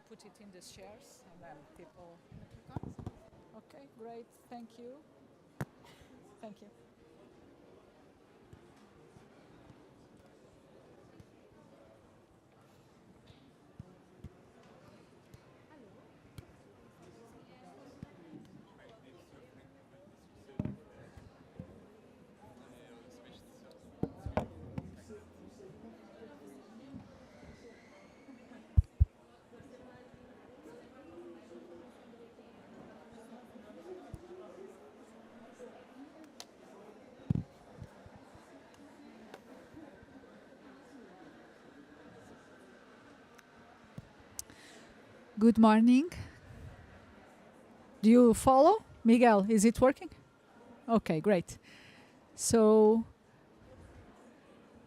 put it in the shares and then people. Okay, great. Thank you. Thank you. Good morning. Do you follow? Miguel, is it working? Okay, great. So,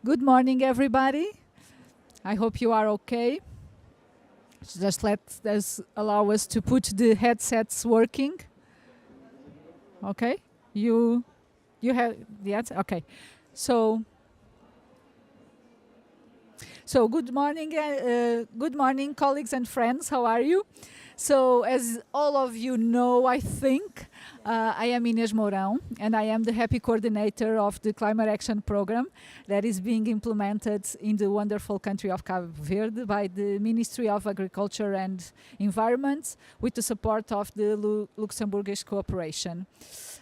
good morning, everybody. I hope you are okay. Just let us allow us to put the headsets working. Okay, you have yet? Okay, so good morning, colleagues and friends. How are you? So, as all of you know, I think, I am Inês Mourão, and I am the happy coordinator of the Climate Action Program that is being implemented in the wonderful country of Cabo Verde by the Ministry of Agriculture and Environment with the support of the Luxembourgish Cooperation.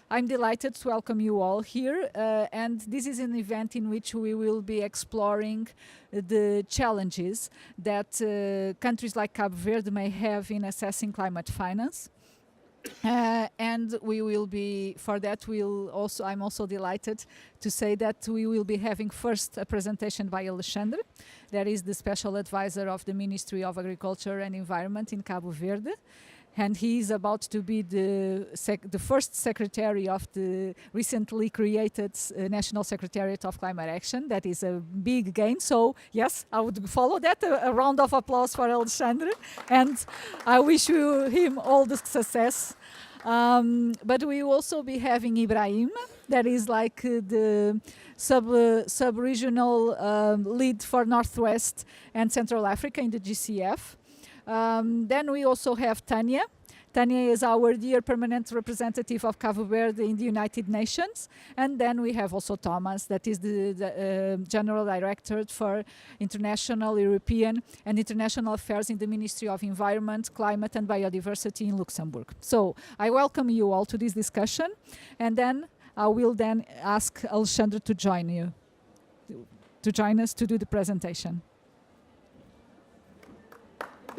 I'm delighted to welcome you all here, and this is an event in which we will be exploring the challenges that countries like Cabo Verde may have in assessing climate finance. And we will be, for that, I'm also delighted to say that we will be having first a presentation by Alexandre, that is the special advisor of the Ministry of Agriculture and Environment in Cabo Verde. And he is about to be the first secretary of the recently created National Secretariat of Climate Action. That is a big gain. So yes, I would follow that. A round of applause for Alexandre. And I wish him all the success. But we will also be having Ibrahim, that is like the sub-regional lead for Northwest and Central Africa in the GCF. Then we also have Tanya. Tanya is our dear permanent representative of Cabo Verde in the United Nations. And then we have also Thomas, that is the General Director for International, European and International Affairs in the Ministry of Environment, Climate and Biodiversity in Luxembourg. So I welcome you all to this discussion. And then I will then ask Alexandre to join us to do the presentation.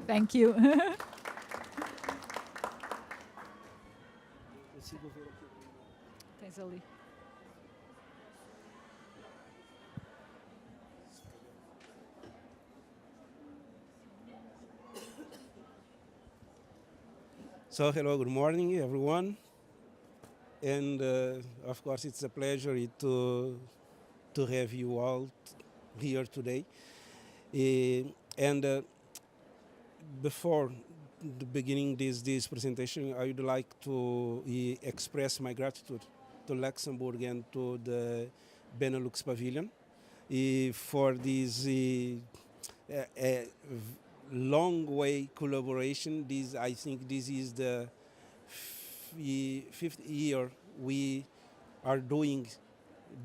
Thank you. Tens ali. So hello, good morning, everyone. And of course, it's a pleasure to have you all here today. And before the beginning this presentation, I would like to express my gratitude to Luxembourg and to the Benelux Pavilion for this long way collaboration. I think this is the fifth year we are doing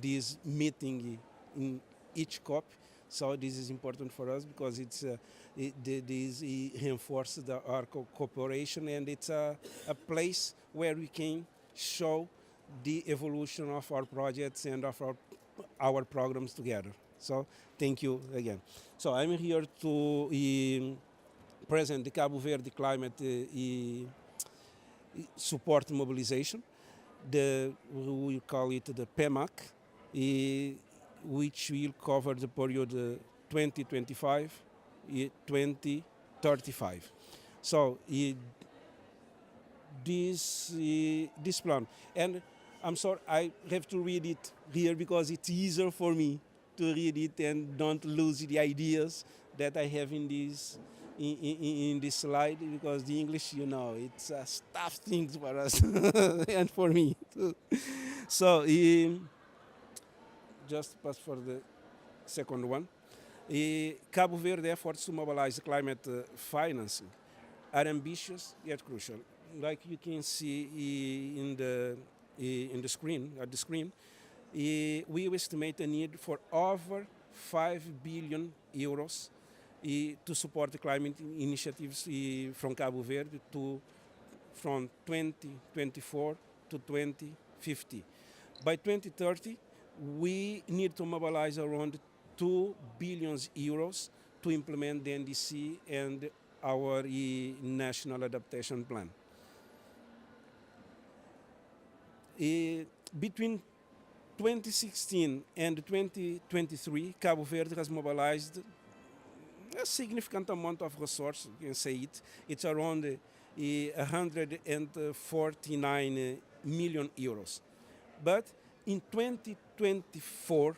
this meeting in each COP. So this is important for us because this reinforces our cooperation, and it's a place where we can show the evolution of our projects and of our programs together. So thank you again. So I'm here to present the Cabo Verde Climate Support Mobilization. We call it the PEMAC, which will cover the period 2025-2035. So this plan, and I'm sorry, I have to read it here because it's easier for me to read it and don't lose the ideas that I have in this slide, because the English, it's a tough thing for us and for me too. So just pass for the second one. Cabo Verde efforts to mobilize climate financing are ambitious yet crucial. Like you can see in the screen, at the screen, we estimate a need for over 5 billion euros to support the climate initiatives from Cabo Verde from 2024 to 2050. By 2030, we need to mobilize around 2 billion euros to implement the NDC and our national adaptation plan. Between 2016 and 2023, Cabo Verde has mobilized a significant amount of resources, you can say it. It's around 149 million euros. But in 2024,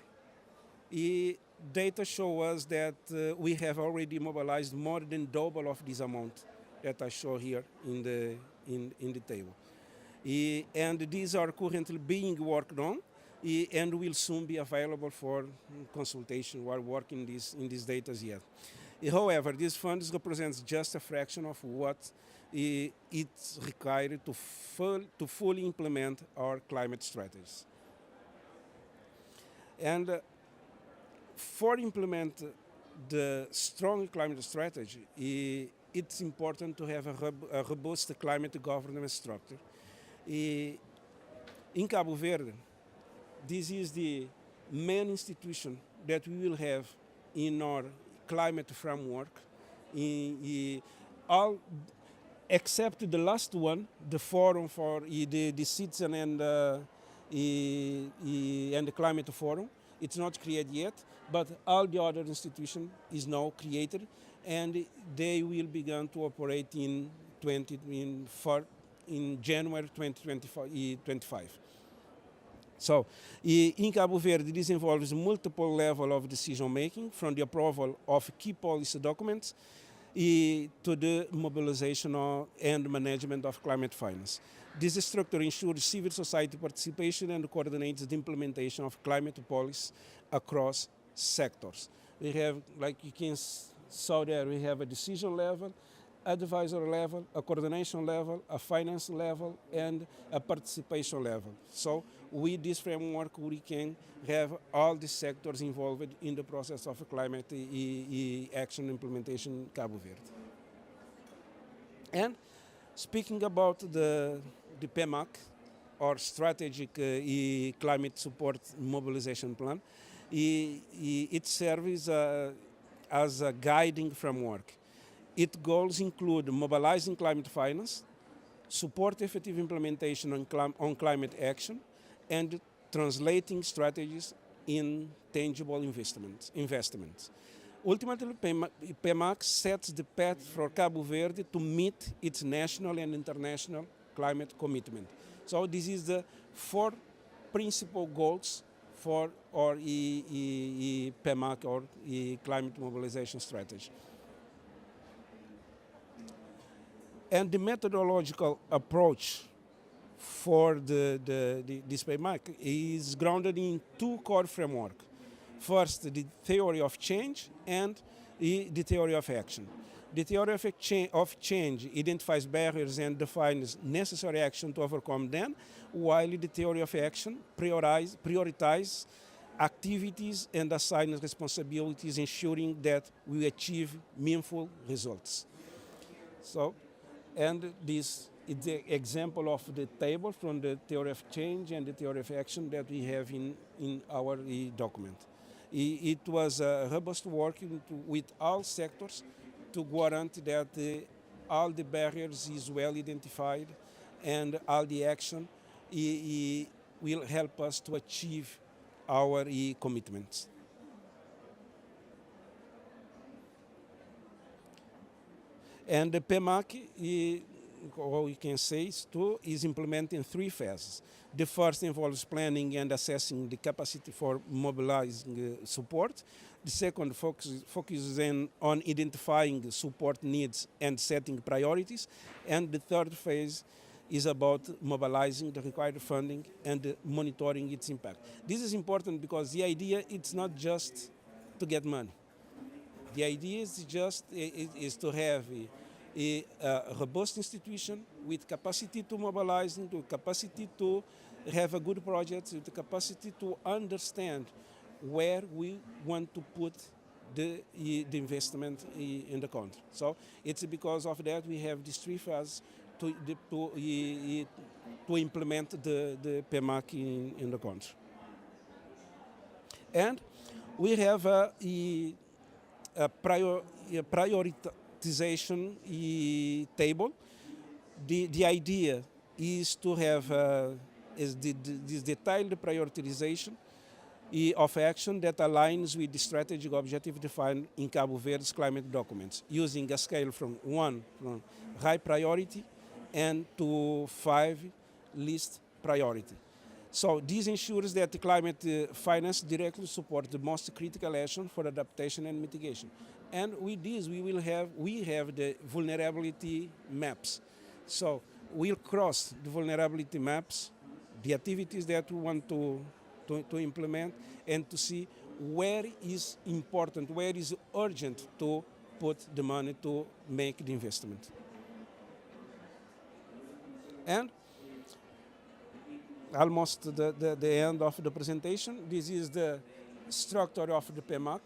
data show us that we have already mobilized more than double of this amount that I show here in the table. And these are currently being worked on and will soon be available for consultation. We are working in these data yet. However, these funds represents just a fraction of what it's required to fully implement our climate strategies. And for implement the strong climate strategy, it's important to have a robust climate governance structure. In Cabo Verde, this is the main institution that we will have in our climate framework. All except the last one, the Forum for the Citizen and the Climate Forum. It's not created yet, but all the other institution is now created, and they will begin to operate in January 2025. So, in Cabo Verde, this involves multiple levels of decision making, from the approval of key policy documents to the mobilization and management of climate finance. This structure ensures civil society participation and coordinates the implementation of climate policy across sectors. We have, like you can saw there, we have a decision level, advisory level, a coordination level, a finance level, and a participation level. So with this framework, we can have all the sectors involved in the process of climate action implementation in Cabo Verde. And speaking about the PMAC, or Strategic Climate Support Mobilization Plan, it serves as a guiding framework. Its goals include mobilizing climate finance, support effective implementation on climate action, and translating strategies in tangible investments. Ultimately, PMAC sets the path for Cabo Verde to meet its national and international climate commitment. So this is the 4 principal goals for our PMAC, or climate mobilization strategy. And the methodological approach for this PMAC is grounded in 2 core frameworks. First, the theory of change and the theory of action. The theory of change identifies barriers and defines necessary action to overcome them, while the theory of action prioritizes activities and assigns responsibilities, ensuring that we achieve meaningful results. So, and this is the example of the table from the theory of change and the theory of action that we have in our document. It was robust work with all sectors to guarantee that all the barriers is well identified, and all the action will help us to achieve our commitments. And the PMAC, what we can say is implemented in 3 phases. The first involves planning and assessing the capacity for mobilizing support. The second focuses on identifying support needs and setting priorities. And the third phase is about mobilizing the required funding and monitoring its impact. This is important because the idea it's not just to get money. The idea is to have a robust institution with capacity to mobilize, with capacity to have a good project, with the capacity to understand where we want to put the investment in the country. So it's because of that we have these three phases to implement the PMAC in the country. And we have a prioritization table. The idea is to have this detailed prioritization of action that aligns with the strategic objective defined in Cabo Verde's climate documents, using a scale from high priority and to 5 least priority. So this ensures that the climate finance directly supports the most critical action for adaptation and mitigation. And with this, we have the vulnerability maps. So we'll cross the vulnerability maps, the activities that we want to implement, and to see where is important, where is urgent to put the money to make the investment. And almost the end of the presentation. This is the structure of the PMAC,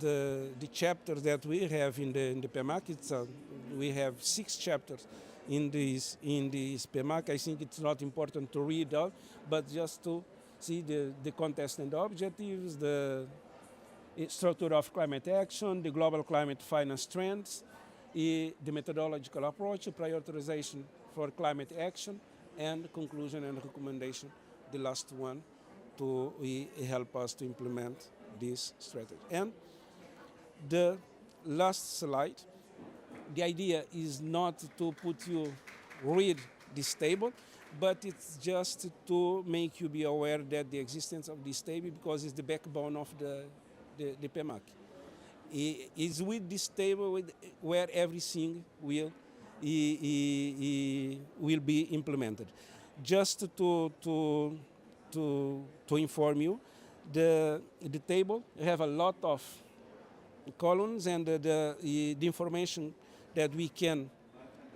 the chapters that we have in the PMAC. We have 6 chapters in this PMAC. I think it's not important to read out, but just to see the context and the objectives, the structure of climate action, the global climate finance trends, the methodological approach, prioritization for climate action, and conclusion and recommendation, the last one, to help us to implement this strategy. And the last slide, the idea is not to put you read this table, but it's just to make you be aware that the existence of this table, because it's the backbone of the PMAC. It's with this table where everything will be implemented. Just to inform you, the table have a lot of columns, and the information that we can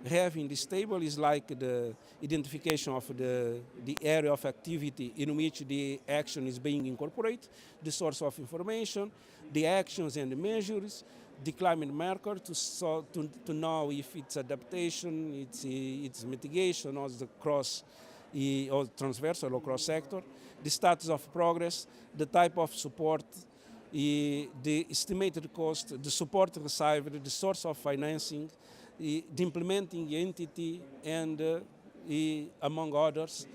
have in this table is like the identification of the area of activity in which the action is being incorporated, the source of information, the actions and the measures, the climate marker to know if it's adaptation, it's mitigation, or the cross or transversal or cross sector, the status of progress, the type of support, the estimated cost, the support received, the source of financing, the implementing entity, and among others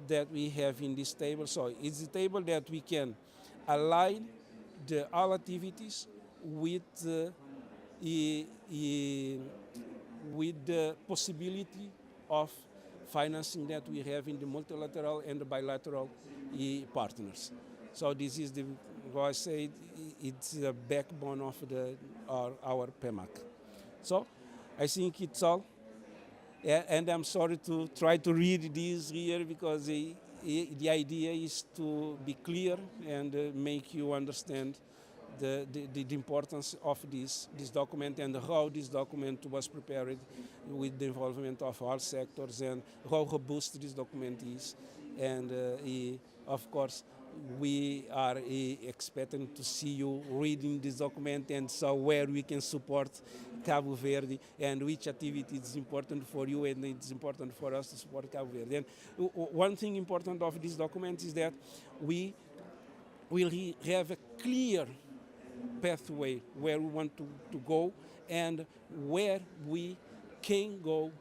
that we have in this table. So it's a table that we can align all activities with the possibility of financing that we have in the multilateral and the bilateral partners. So this is what I say, it's the backbone of our PMAC. So I think it's all. And I'm sorry to try to read this here, because the idea is to be clear and make you understand the importance of this document, and how this document was prepared with the involvement of all sectors, and how robust this document is. And of course, we are expecting to see you reading this document, and so where we can support Cabo Verde, and which activity is important for you and it's important for us to support Cabo Verde. And one thing important of this document is that we will have a clear pathway where we want to go, and where we can go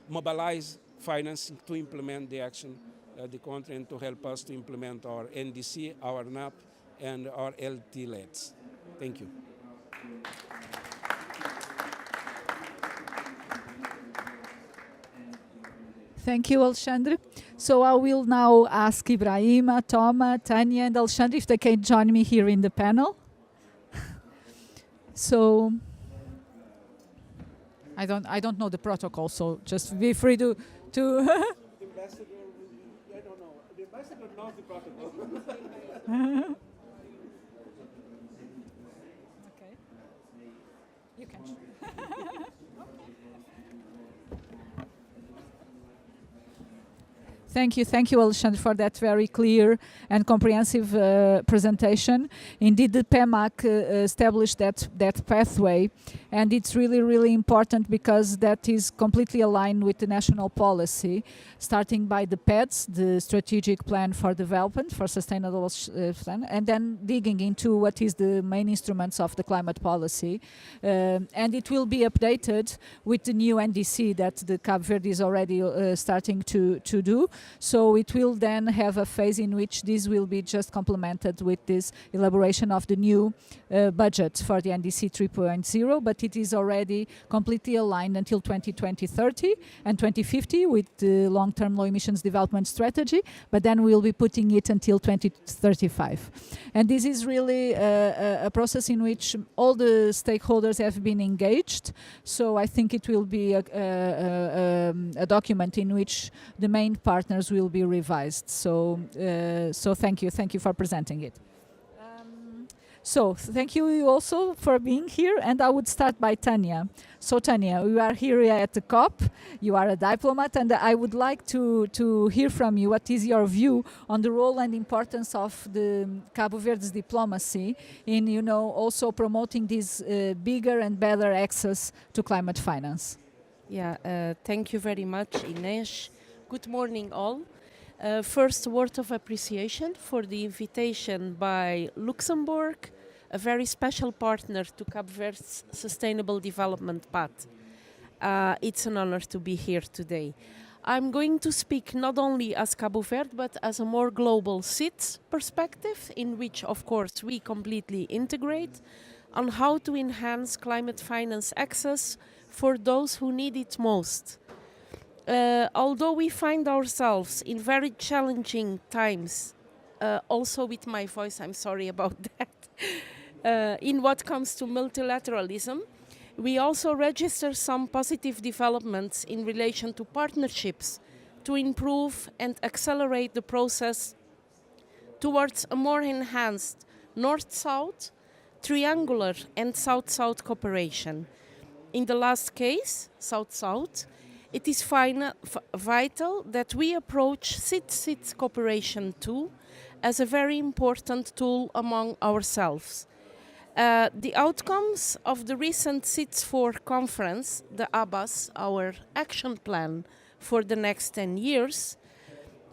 mobilize financing to implement the action the country, and to help us to implement our NDC, our NAP, and our LT LEDs. Thank you. Thank you, Alexandre. So I will now ask Ibrahima, Toma, Tanya, and Alexandre if they can join me here in the panel. So I don't know the protocol, so just be free to The ambassador, I don't know. The ambassador knows the protocol. You can. Thank you, Alexandre, for that very clear and comprehensive presentation. Indeed, the PEMAC established that pathway, and it's really important because that is completely aligned with the national policy, starting by the PEDS, the Strategic Plan for Development for Sustainable Plan, and then digging into what is the main instruments of the climate policy. And it will be updated with the new NDC that the Cabo Verde is already starting to do. So it will then have a phase in which this will be just complemented with this elaboration of the new budget for the NDC 3.0, but it is already completely aligned until 2030 and 2050 with the long-term low emissions development strategy, but then we'll be putting it until 2035. And this is really a process in which all the stakeholders have been engaged, so I think it will be a document in which the main partners will be revised. So thank you for presenting it. So thank you also for being here, and I would start by Tanya. So Tanya, we are here at the COP, you are a diplomat, and I would like to hear from you what is your view on the role and importance of the Cabo Verde's diplomacy in, you know, also promoting this bigger and better access to climate finance. Yeah, thank you very much, Ines. Good morning, all. First, a word of appreciation for the invitation by Luxembourg, a very special partner to Cabo Verde's Sustainable Development Path. It's an honor to be here today. I'm going to speak not only as Cabo Verde, but as a more global SIDS perspective, in which, of course, we completely integrate, on how to enhance climate finance access for those who need it most. Although we find ourselves in very challenging times, also with my voice, I'm sorry about that, in what comes to multilateralism, we also register some positive developments in relation to partnerships to improve and accelerate the process towards a more enhanced North-South, triangular and South-South cooperation. In the last case, South-South, it is vital that we approach SIDS cooperation too as a very important tool among ourselves. The outcomes of the recent SIDS4 conference, the ABAS, our action plan for the next 10 years,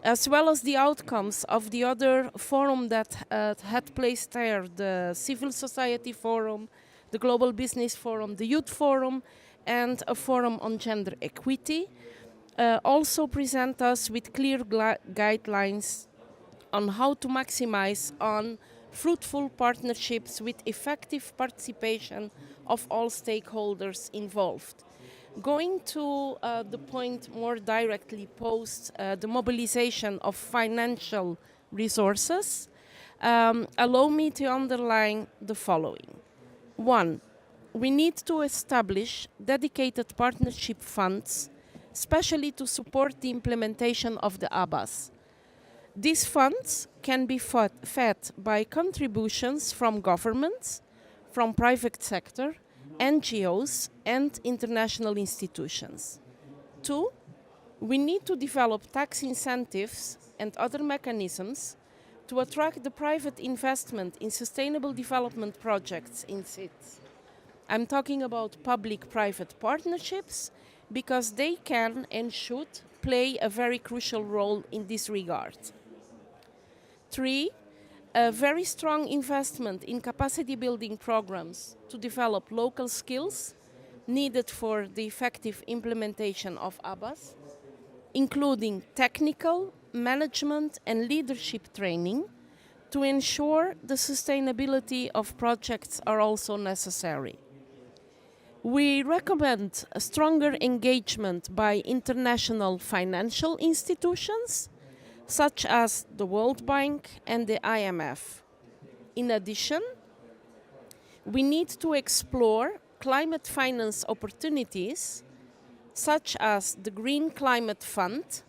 as well as the outcomes of the other forum that had place there, the Civil Society Forum, the Global Business Forum, the Youth Forum, and a forum on gender equity, also present us with clear guidelines on how to maximize on fruitful partnerships with effective participation of all stakeholders involved. Going to the point more directly post the mobilization of financial resources, allow me to underline the following. One, we need to establish dedicated partnership funds, especially to support the implementation of the ABAS. These funds can be fed by contributions from governments, from private sector, NGOs, and international institutions. Two, we need to develop tax incentives and other mechanisms to attract the private investment in sustainable development projects in SIDS. I'm talking about public-private partnerships because they can and should play a very crucial role in this regard. Three, a very strong investment in capacity building programs to develop local skills needed for the effective implementation of ABAS, including technical, management and leadership training to ensure the sustainability of projects are also necessary. We recommend a stronger engagement by international financial institutions, such as the World Bank and the IMF. In addition, we need to explore climate finance opportunities, such as the Green Climate Fund,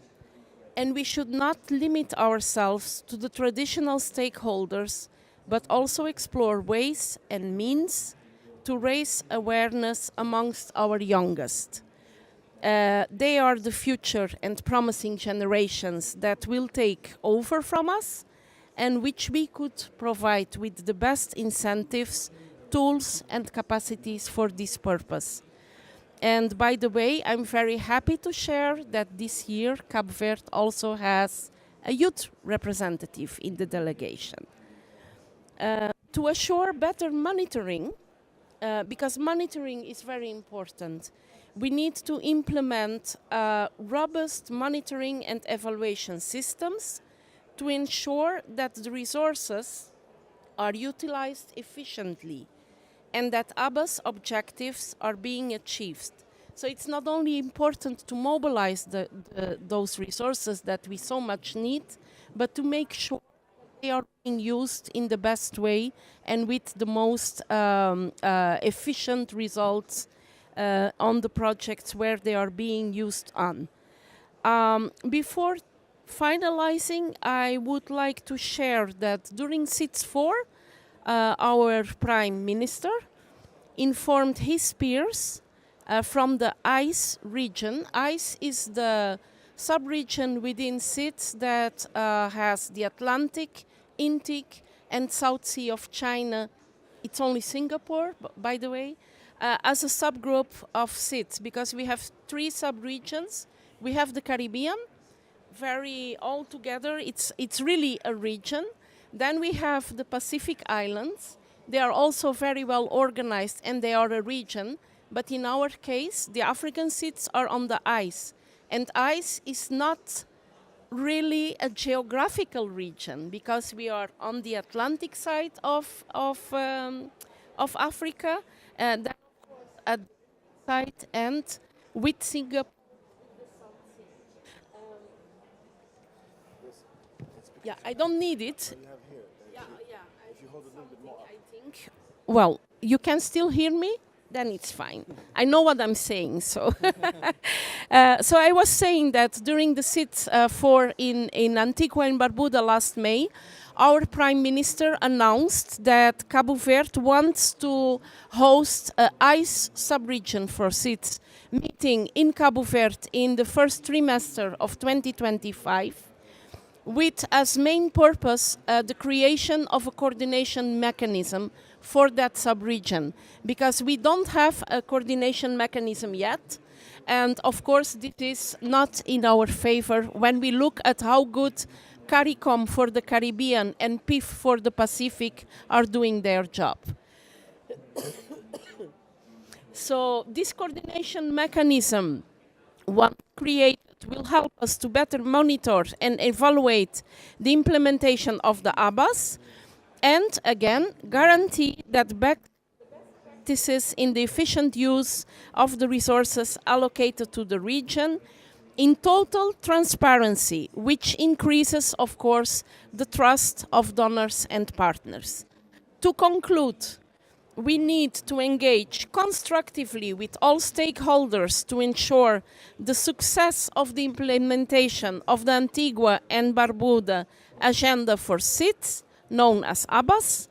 and we should not limit ourselves to the traditional stakeholders, but also explore ways and means to raise awareness amongst our youngest. They are the future and promising generations that will take over from us, and which we could provide with the best incentives, tools and capacities for this purpose. And by the way, I'm very happy to share that this year Cabo Verde also has a youth representative in the delegation. To assure better monitoring, because monitoring is very important, we need to implement robust monitoring and evaluation systems to ensure that the resources are utilized efficiently and that ABBA's objectives are being achieved. So it's not only important to mobilize those resources that we so much need, but to make sure they are being used in the best way and with the most efficient results on the projects where they are being used on. Before finalizing, I would like to share that during SITS 4, our Prime Minister informed his peers from the ICE region. ICE is the sub-region within SITS that has the Atlantic, Indic and South Sea of China. It's only Singapore, by the way, as a subgroup of SITS, because we have 3 sub-regions. We have the Caribbean, very all together, it's really a region. Then we have the Pacific Islands. They are also very well organized and they are a region. But in our case, the African SITS are on the ICE. And ICE is not really a geographical region because we are on the Atlantic side of Africa, and then at the side and with Singapore. Yeah, I don't need it. Yeah, if you hold a little bit more, I think. Well, you can still hear me? Then it's fine. I know what I'm saying. So, so I was saying that during the SITS 4 in Antigua and Barbuda last May, our Prime Minister announced that Cabo Verde wants to host an ICE sub-region for SITS meeting in Cabo Verde in the first trimester of 2025. With as main purpose the creation of a coordination mechanism for that sub-region, because we don't have a coordination mechanism yet, and of course this is not in our favor when we look at how good CARICOM for the Caribbean and PIF for the Pacific are doing their job. So this coordination mechanism, once created, will help us to better monitor and evaluate the implementation of the ABAS, and again guarantee that best practices in the efficient use of the resources allocated to the region in total transparency, which increases, of course, the trust of donors and partners. To conclude, we need to engage constructively with all stakeholders to ensure the success of the implementation of the Antigua and Barbuda Agenda for SITS, known as ABAS.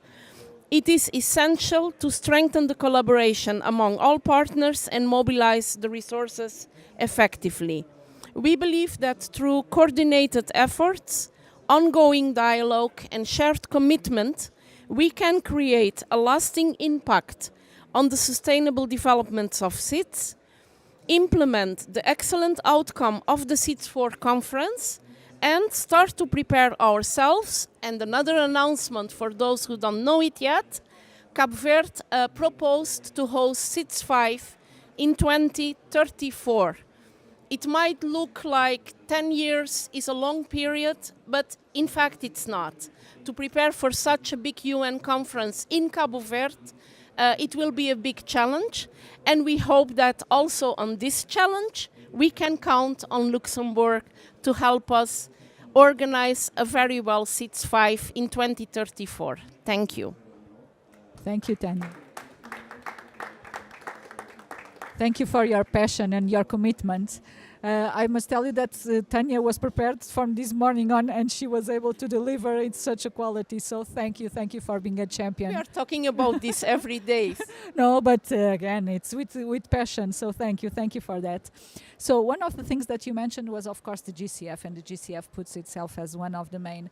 It is essential to strengthen the collaboration among all partners and mobilize the resources effectively. We believe that through coordinated efforts, ongoing dialogue and shared commitment, we can create a lasting impact on the sustainable developments of SITS, implement the excellent outcome of the SITS 4 conference, and start to prepare ourselves. And another announcement for those who don't know it yet, Cabo Verde proposed to host SITS 5 in 2034. It might look like 10 years is a long period, but in fact it's not. To prepare for such a big UN conference in Cabo Verde, it will be a big challenge, and we hope that also on this challenge we can count on Luxembourg to help us organize a very well SITS 5 in 2034. Thank you. Thank you, Tanya. Thank you for your passion and your commitment. I must tell you that Tanya was prepared from this morning on, and she was able to deliver in such a quality. So thank you for being a champion. We are talking about this every day. No, but again, it's with passion. So thank you for that. So one of the things that you mentioned was, of course, the GCF, and the GCF puts itself as one of the main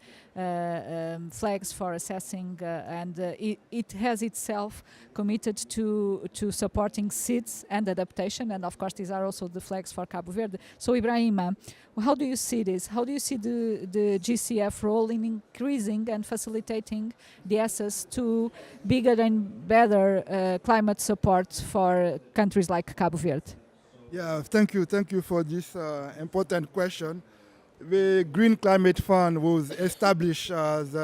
flags for assessing, and it has itself committed to supporting seeds and adaptation, and of course, these are also the flags for Cabo Verde. So Ibrahima, how do you see this? How do you see the GCF role in increasing and facilitating the access to bigger and better climate support for countries like Cabo Verde? Yeah, thank you for this important question. The Green Climate Fund was established as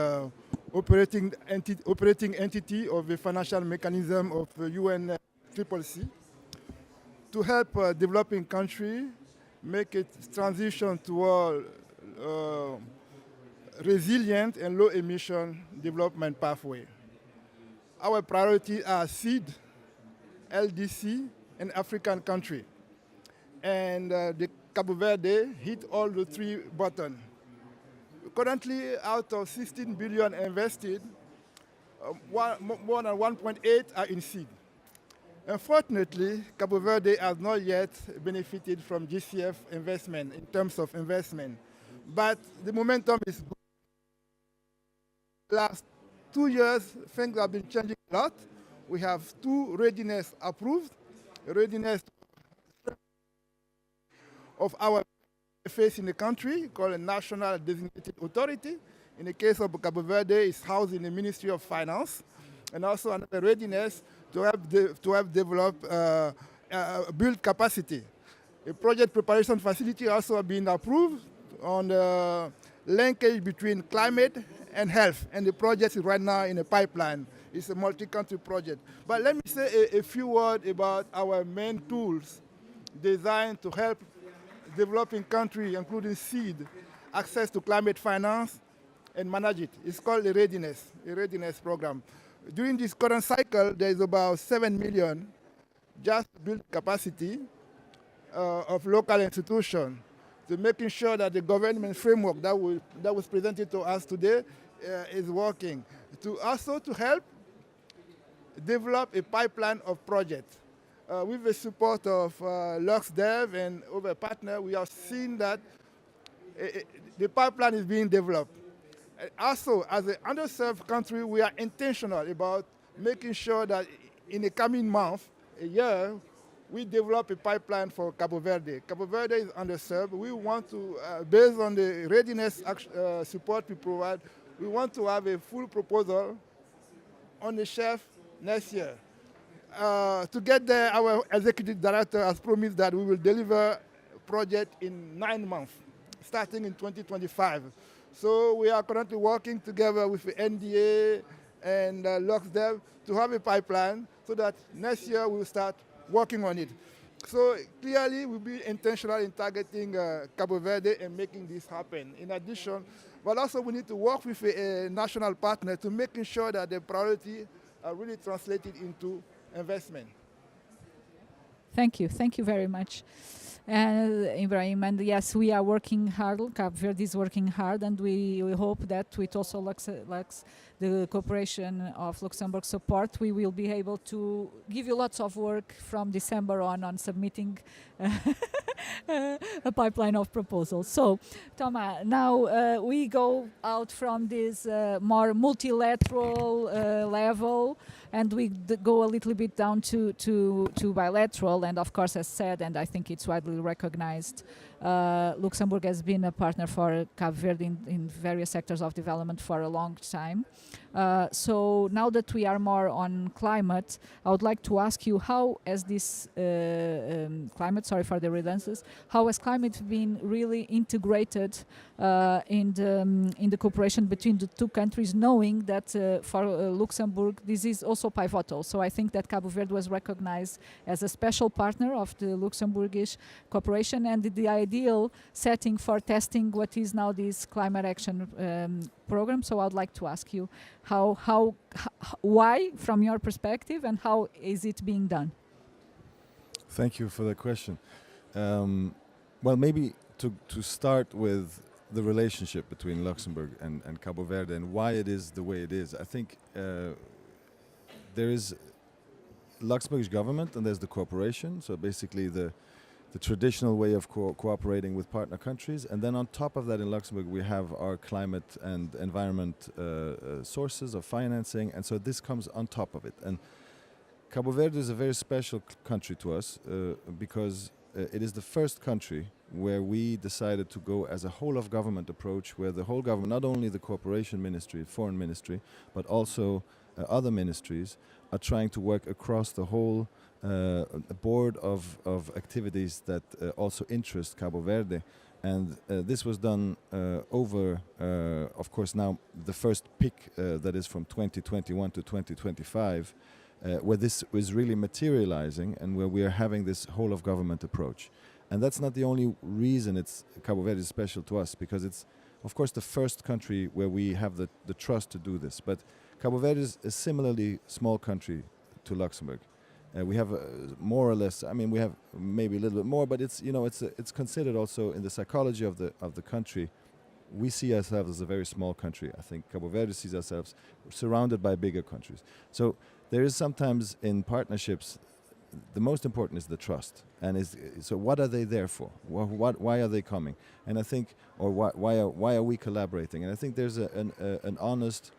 operating entity of the financial mechanism of the UNCCC to help developing countries make its transition toward resilient and low emission development pathway. Our priorities are seed, LDC, and African country. And the Cabo Verde hit all the three buttons. Currently, out of 16 billion invested, more than 1.8 are in seed. Unfortunately, Cabo Verde has not yet benefited from GCF investment in terms of investment, but the momentum is good. Last 2 years, things have been changing a lot. We have 2 readiness approved, readiness of our face in the country called a National Designated Authority. In the case of Cabo Verde, it's housed in the Ministry of Finance, and also another readiness to have developed build capacity. A project preparation facility also has been approved on the linkage between climate and health, and the project is right now in a pipeline. It's a multi-country project. But let me say a few words about our main tools designed to help developing countries, including seed, access to climate finance and manage it. It's called a readiness program. During this current cycle, there is about 7 million just build capacity of local institutions, to making sure that the government framework that was presented to us today is working. To help develop a pipeline of projects. With the support of LuxDev and other partners, we have seen that the pipeline is being developed. Also, as an underserved country, we are intentional about making sure that in the coming month, a year, we develop a pipeline for Cabo Verde. Cabo Verde is underserved. We want to, based on the readiness support we provide, we want to have a full proposal on the shelf next year. To get there, our executive director has promised that we will deliver a project in 9 months, starting in 2025. So we are currently working together with the NDA and LuxDev to have a pipeline so that next year we'll start working on it. So clearly we'll be intentional in targeting Cabo Verde and making this happen. In addition, but also we need to work with a national partner to making sure that the priority are really translated into investment. Thank you very much. Ibrahim, and yes, we are working hard. Cabo Verde is working hard, and we hope that with also the cooperation of Luxembourg support, we will be able to give you lots of work from December on submitting a pipeline of proposals. So, Thomas, now we go out from this more multilateral level, and we go a little bit down to bilateral. And of course, as said, and I think it's widely recognized, Luxembourg has been a partner for Cabo Verde in various sectors of development for a long time. So now that we are more on climate, I would like to ask you, how has this climate, sorry for the redundancies, how has climate been really integrated in the cooperation between the two countries, knowing that for Luxembourg this is also pivotal. So I think that Cabo Verde was recognized as a special partner of the Luxembourgish cooperation, and the ideal setting for testing what is now this climate action program. So I'd like to ask you why, from your perspective, and how is it being done? Thank you for the question. Well, maybe to start with the relationship between Luxembourg and Cabo Verde and why it is the way it is. I think there is Luxembourg's government and there's the corporation. So basically the traditional way of cooperating with partner countries. And then on top of that in Luxembourg we have our climate and environment sources of financing. And so this comes on top of it. And Cabo Verde is a very special country to us because it is the first country where we decided to go as a whole of government approach, where the whole government, not only the cooperation ministry, foreign ministry, but also other ministries are trying to work across the whole board of activities that also interest Cabo Verde. And this was done over, of course, now the first peak that is from 2021 to 2025, where this is really materializing and where we are having this whole of government approach. And that's not the only reason it's Cabo Verde is special to us, because it's, of course, the first country where we have the trust to do this. But Cabo Verde is a similarly small country to Luxembourg. We have more or less, I mean, we have maybe a little bit more, but it's, you know, it's considered also in the psychology of the country. We see ourselves as a very small country. I think Cabo Verde sees ourselves surrounded by bigger countries. So there is sometimes in partnerships, the most important is the trust. And so what are they there for? Why are they coming? And I think, or why are we collaborating? And I think there's an honest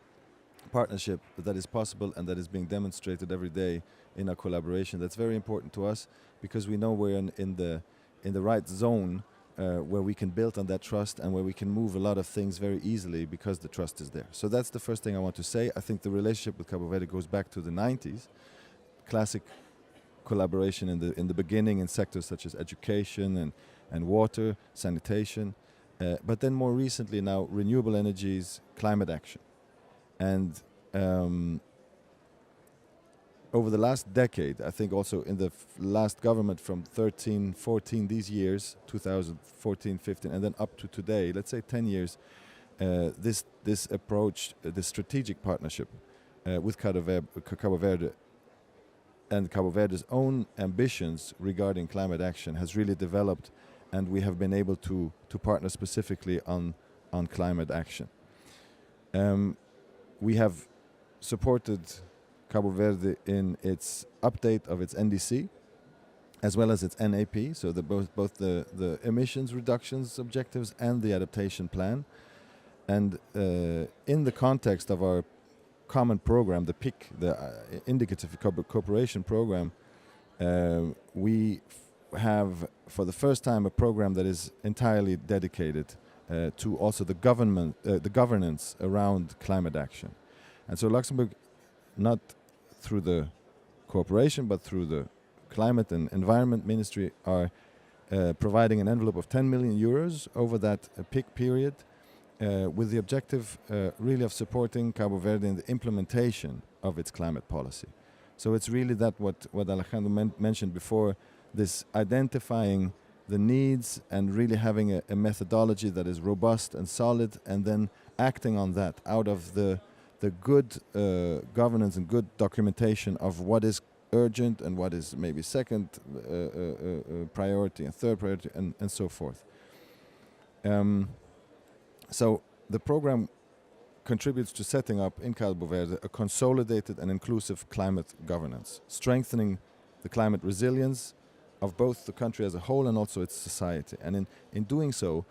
partnership that is possible and that is being demonstrated every day in our collaboration. That's very important to us because we know we're in the right zone where we can build on that trust and where we can move a lot of things very easily because the trust is there. So that's the first thing I want to say. I think the relationship with Cabo Verde goes back to the 90s. Classic collaboration in the beginning in sectors such as education and water, sanitation, but then more recently now renewable energies, climate action. And over the last decade, I think also in the last government from 13, 14, these years, 2014, 15, and then up to today, let's say 10 years, this approach, this strategic partnership with Cabo Verde and Cabo Verde's own ambitions regarding climate action has really developed, and we have been able to partner specifically on climate action. We have supported Cabo Verde in its update of its NDC, as well as its NAP, so both the emissions reductions objectives and the adaptation plan. And in the context of our common program, the PIC, the Indicative Cooperation Program, we have for the first time a program that is entirely dedicated to also the governance around climate action. And so Luxembourg, not through the cooperation, but through the Climate and Environment Ministry, are providing an envelope of 10 million euros over that peak period with the objective really of supporting Cabo Verde in the implementation of its climate policy. So it's really that what Alejandro mentioned before, this identifying the needs and really having a methodology that is robust and solid, and then acting on that out of the good governance and good documentation of what is urgent and what is maybe second priority and third priority and so forth. So the program contributes to setting up in Cabo Verde a consolidated and inclusive climate governance, strengthening the climate resilience of both the country as a whole and also its society. And in doing so,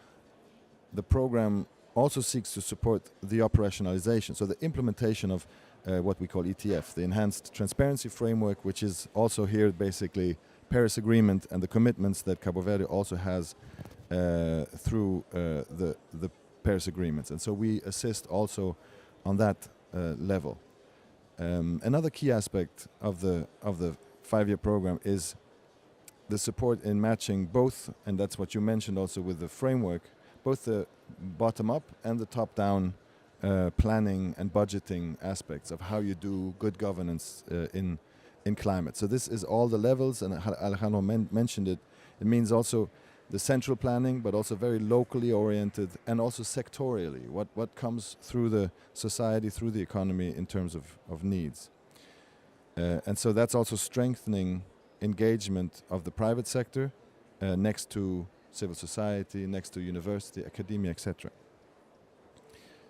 the program also seeks to support the operationalization, so the implementation of what we call ETF, the Enhanced Transparency Framework, which is also here basically Paris Agreement and the commitments that Cabo Verde also has through the Paris Agreements. And so we assist also on that level. Another key aspect of the 5-year program is the support in matching both, and that's what you mentioned also with the framework, both the bottom-up and the top-down planning and budgeting aspects of how you do good governance in climate. So this is all the levels, and Alejandro mentioned it. It means also the central planning, but also very locally oriented and also sectorially, what comes through the society, through the economy in terms of needs. And so that's also strengthening engagement of the private sector next to civil society, next to university, academia, etc.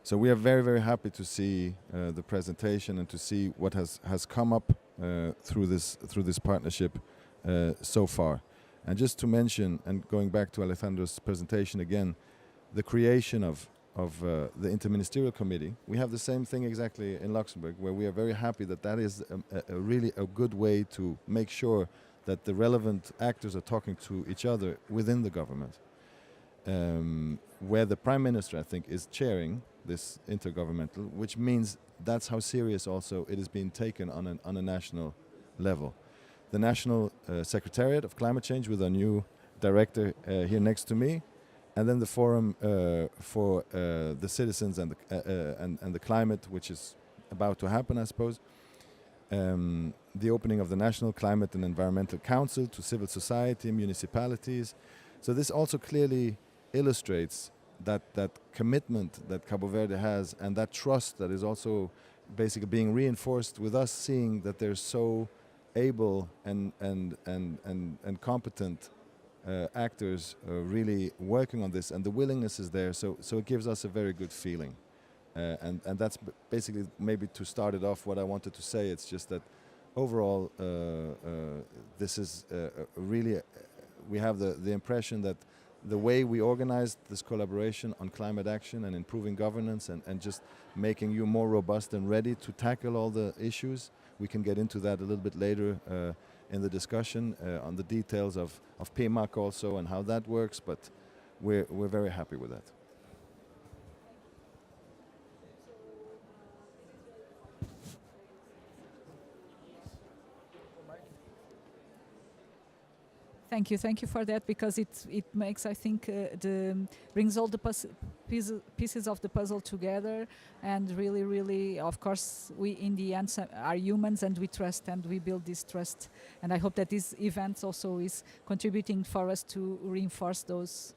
So we are very, very happy to see the presentation and to see what has come up through this partnership so far. And just to mention, and going back to Alejandro's presentation again, the creation of the Interministerial Committee, we have the same thing exactly in Luxembourg, where we are very happy that is a really a good way to make sure that the relevant actors are talking to each other within the government. Where the Prime Minister, I think, is chairing this intergovernmental, which means that's how serious also it is being taken on a national level. The National Secretariat of Climate Change with our new director here next to me, and then the Forum for the Citizens and the Climate, which is about to happen, I suppose. The opening of the National Climate and Environmental Council to civil society, municipalities. So this also clearly illustrates that commitment that Cabo Verde has, and that trust that is also basically being reinforced with us seeing that they're so able and competent actors really working on this, and the willingness is there, so it gives us a very good feeling. And that's basically, maybe to start it off, what I wanted to say. It's just that overall this is really, we have the impression that the way we organized this collaboration on climate action and improving governance and just making you more robust and ready to tackle all the issues, we can get into that a little bit later in the discussion on the details of PMAC also and how that works, but we're very happy with that. Thank you for that, because it makes, I think, brings all the pieces of the puzzle together, and really, of course, we in the end are humans, and we trust, and we build this trust, and I hope that this event also is contributing for us to reinforce those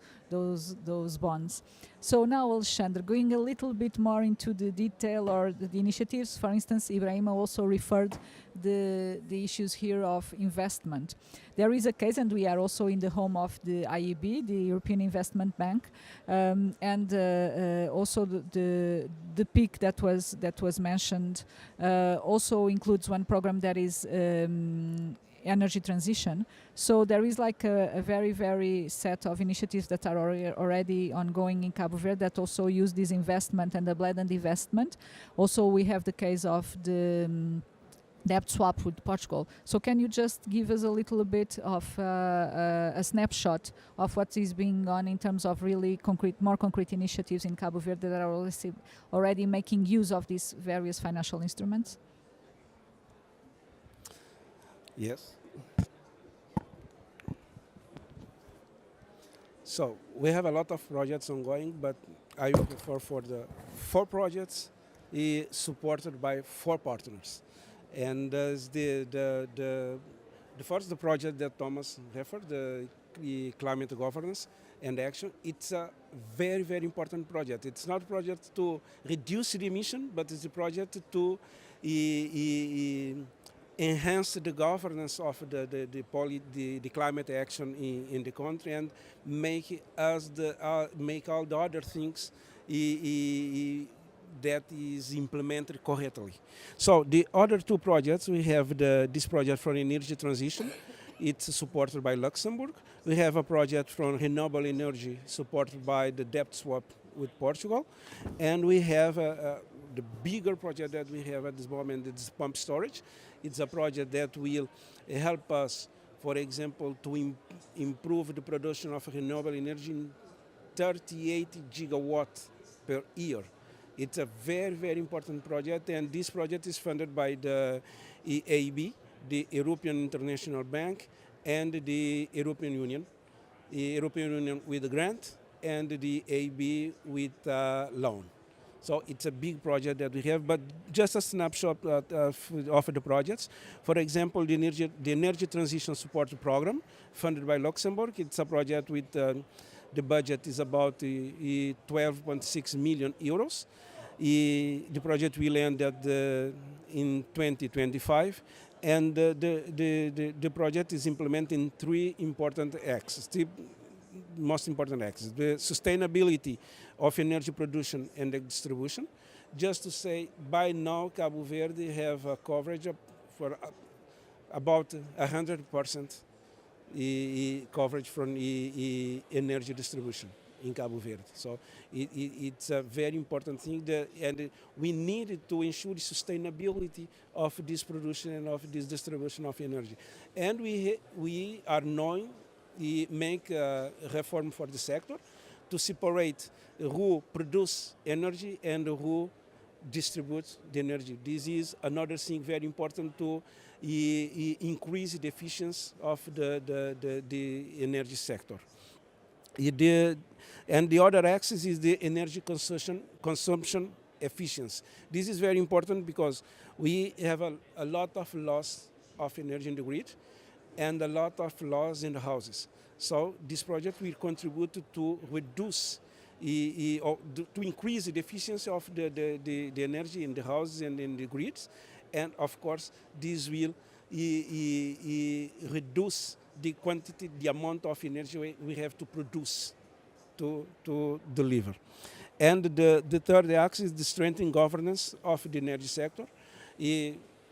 bonds. So now, Alexandre, going a little bit more into the detail or the initiatives. For instance, Ibrahima also referred the issues here of investment. There is a case, and we are also in the home of the IEB, the European Investment Bank, and also the peak that was mentioned also includes one program that is energy transition. So there is like a very set of initiatives that are already ongoing in Cabo Verde that also use this investment and the blended investment. Also, we have the case of the debt swap with Portugal. So can you just give us a little bit of a snapshot of what is being on in terms of really more concrete initiatives in Cabo Verde that are already making use of these various financial instruments? Yes. So we have a lot of projects ongoing, but I will refer for the 4 projects supported by 4 partners. And the first, the project that Thomas referred, the climate governance and action, it's a very important project. It's not a project to reduce the emission, but it's a project to enhance the governance of the climate action in the country, and make all the other things that is implemented correctly. So the other 2 projects, we have this project for energy transition. It's supported by Luxembourg. We have a project from renewable energy supported by the debt swap with Portugal. And we have the bigger project that we have at this moment, it's pump storage. It's a project that will help us, for example, to improve the production of renewable energy in 38 gigawatts per year. It's a very important project, and this project is funded by the EIB, the European International Bank, and the European Union. The European Union with a grant, and the EIB with a loan. So it's a big project that we have, but just a snapshot of the projects. For example, the Energy Transition Support Program, funded by Luxembourg. It's a project with the budget is about 12.6 million euros. The project will end in 2025, and the project is implementing 3 important axes. most important axes: the sustainability of energy production and distribution. Just to say, by now, Cabo Verde have a coverage for about 100% coverage from energy distribution in Cabo Verde. So it's a very important thing, and we need to ensure the sustainability of this production and of this distribution of energy. And we are knowing make a reform for the sector to separate who produce energy and who distributes the energy. This is another thing very important to increase the efficiency of the energy sector. And the other axis is the energy consumption efficiency. This is very important because we have a lot of loss of energy in the grid and a lot of loss in the houses. So this project will contribute to reduce, to increase the efficiency of the energy in the houses and in the grids. And of course, this will reduce the quantity, the amount of energy we have to produce to deliver. And the third axis is the strengthening governance of the energy sector.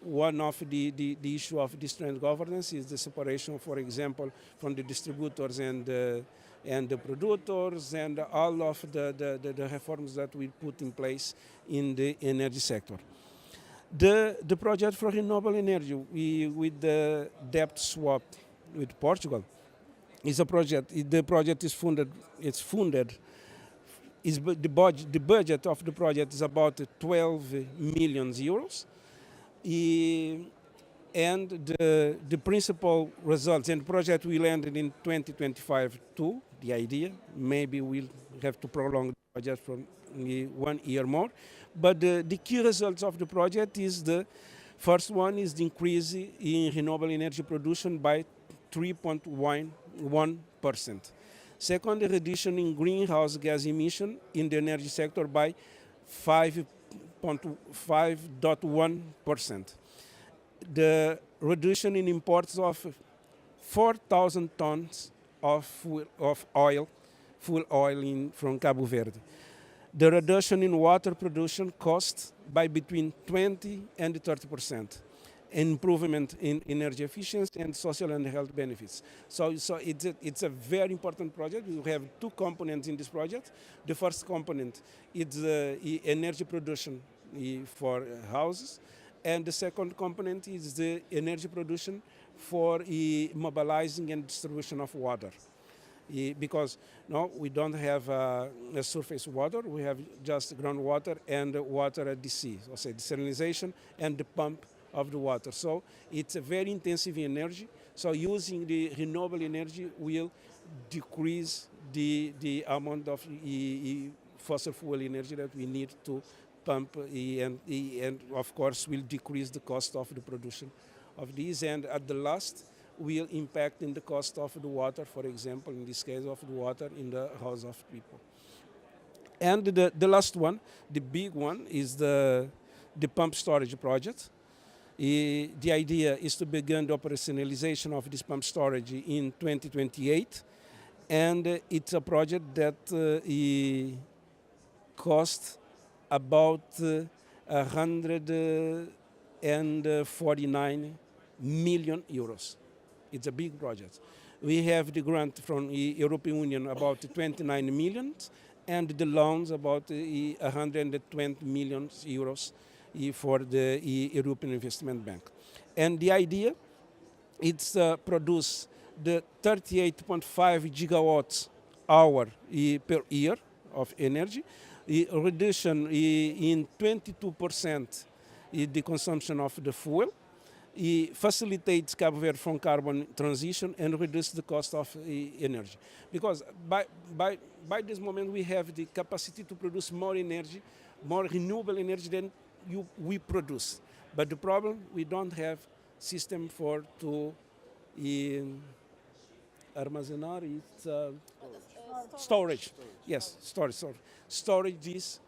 One of the issue of the strength governance is the separation, for example, from the distributors and the producers, and all of the reforms that we put in place in the energy sector. The project for renewable energy with the debt swap with Portugal is a project. The project is funded. It's funded. The budget of the project is about 12 million euros. And the principal results, and the project will end in 2025 too, the idea. Maybe we'll have to prolong the project for 1 year more. But the key results of the project is the first one is the increase in renewable energy production by 3.1%. Second, the reduction in greenhouse gas emission in the energy sector by 5.1%. The reduction in imports of 4,000 tons of fuel oil from Cabo Verde. The reduction in water production cost by between 20 and 30%. Improvement in energy efficiency and social and health benefits. So it's a very important project. We have two components in this project. The first component is energy production for houses, and the second component is the energy production for mobilizing and distribution of water. Because no, we don't have a surface water, we have just groundwater and water at the sea, so desalination and the pump of the water. So it's a very intensive energy. So using the renewable energy will decrease the amount of fossil fuel energy that we need to pump, and of course will decrease the cost of the production of these. And at the last, will impact in the cost of the water, for example, in this case of the water in the house of people. And the last one, the big one, is the pump storage project. The idea is to begin the operationalization of this pump storage in 2028, and it's a project that costs about 149 million euros. It's a big project. We have the grant from the European Union about 29 million, and the loans about 120 million euros for the European Investment Bank. And the idea is to produce the 38.5 gigawatts hour per year of energy, reduction in 22% the consumption of the fuel. It facilitates Cabo Verde from carbon transition and reduce the cost of energy. Because by this moment we have the capacity to produce more energy, more renewable energy than we produce. But the problem, we don't have system to armazenar, it's storage. Yes, storage this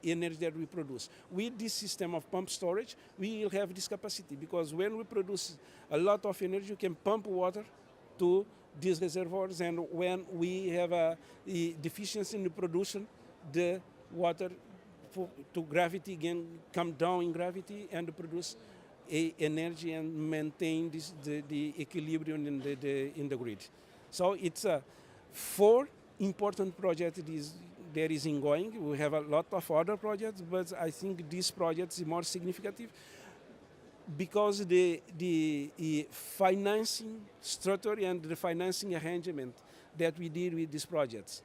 energy that we produce. With this system of pump storage, we will have this capacity, because when we produce a lot of energy, you can pump water to these reservoirs, and when we have a deficiency in the production, the water to gravity can come down in gravity and produce energy and maintain the equilibrium in the grid. So it's 4 important projects that is ongoing. We have a lot of other projects, but I think this project is more significant because the financing structure and the financing arrangement that we did with these projects.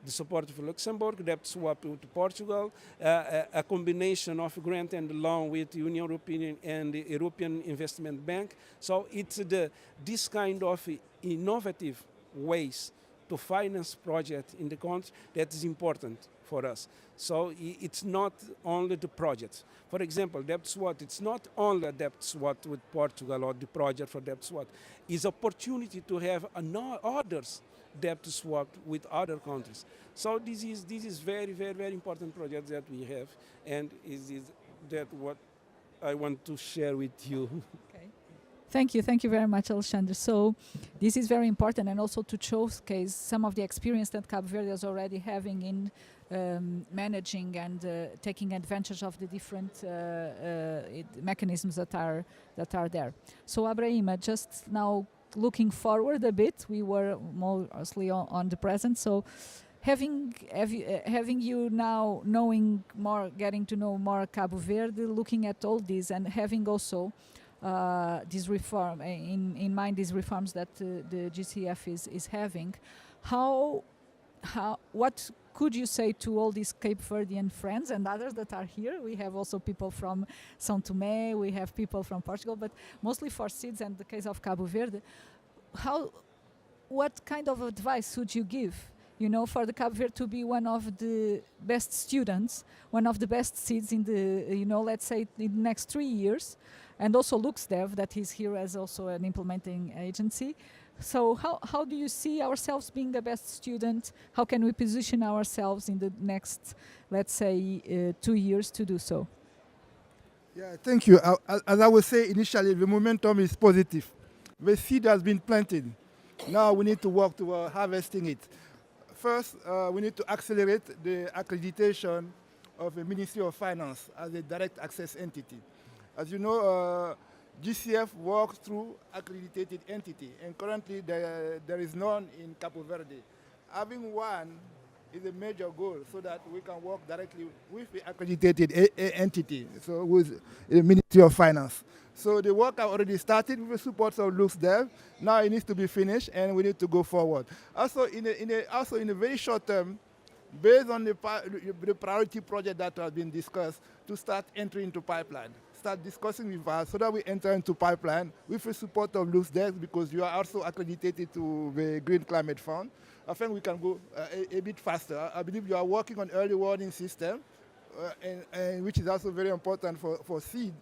The support for Luxembourg, debt swap with Portugal, a combination of grant and loan with the Union European and the European Investment Bank. So it's this kind of innovative ways to finance projects in the country that is important for us. So it's not only the projects. For example, debt swap, it's not only a debt swap with Portugal or the project for debt swap. It's opportunity to have others debt swap with other countries. So this is very, very, very important project that we have, and is that what I want to share with you. Okay. Thank you very much, Alexandre. So this is very important, and also to showcase some of the experience that Cabo Verde is already having in managing and taking advantage of the different mechanisms that are there. So Abrahima, just now looking forward a bit, we were mostly on the present. So having you now knowing more, getting to know more Cabo Verde, looking at all this, and having also this reform in mind, these reforms that the GCF is having, what could you say to all these Cape Verdean friends and others that are here? We have also people from São Tomé, we have people from Portugal, but mostly for SEEDS and the case of Cabo Verde. What kind of advice would you give, for the Cabo Verde to be one of the best students, one of the best SEEDS in the, let's say in the next 3 years, and also LuxDev that is here as also an implementing agency. So how do you see ourselves being the best student? How can we position ourselves in the next, let's say, 2 years to do so? Yeah, thank you. As I was saying initially, the momentum is positive. The seed has been planted. Now we need to work to harvesting it. First, we need to accelerate the accreditation of the Ministry of Finance as a direct access entity. As you know, GCF works through accredited entity, and currently there is none in Cabo Verde. Having one is a major goal, so that we can work directly with the accredited entity, so with the Ministry of Finance. So the work has already started with the support of LuxDev. Now it needs to be finished, and we need to go forward. Also, in a very short term, based on the priority project that has been discussed, to start entering into pipeline. Start discussing with us so that we enter into pipeline with the support of LuxDev, because you are also accredited to the Green Climate Fund. I think we can go a bit faster. I believe you are working on early warning system, and which is also very important for seed.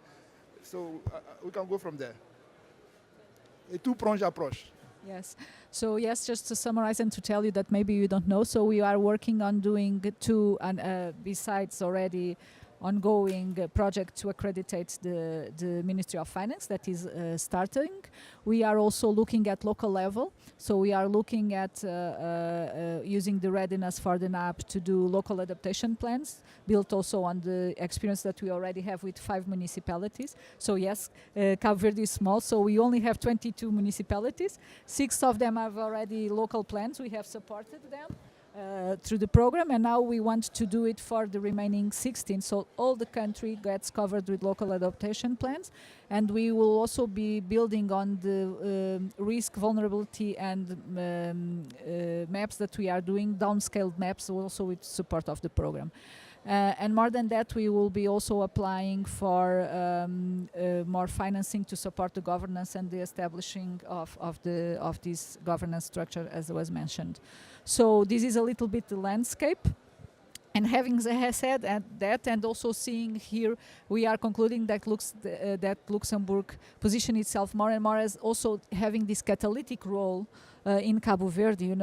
So we can go from there. A two-pronged approach. Yes. So yes, just to summarize and to tell you that maybe you don't know, so we are working on doing two, and besides already ongoing project to accreditate the Ministry of Finance that is starting. We are also looking at local level. So we are looking at using the readiness for the NAP to do local adaptation plans, built also on the experience that we already have with 5 municipalities. So yes, Cabo Verde is small, so we only have 22 municipalities. 6 of them have already local plans. We have supported them through the program, and now we want to do it for the remaining 16, so all the country gets covered with local adaptation plans. And we will also be building on the risk, vulnerability, and maps that we are doing, downscaled maps, also with support of the program. And more than that, we will be also applying for more financing to support the governance and the establishing of this governance structure, as was mentioned. So this is a little bit the landscape. And having said that, and also seeing here, we are concluding that Luxembourg position itself more and more as also having this catalytic role in Cabo Verde.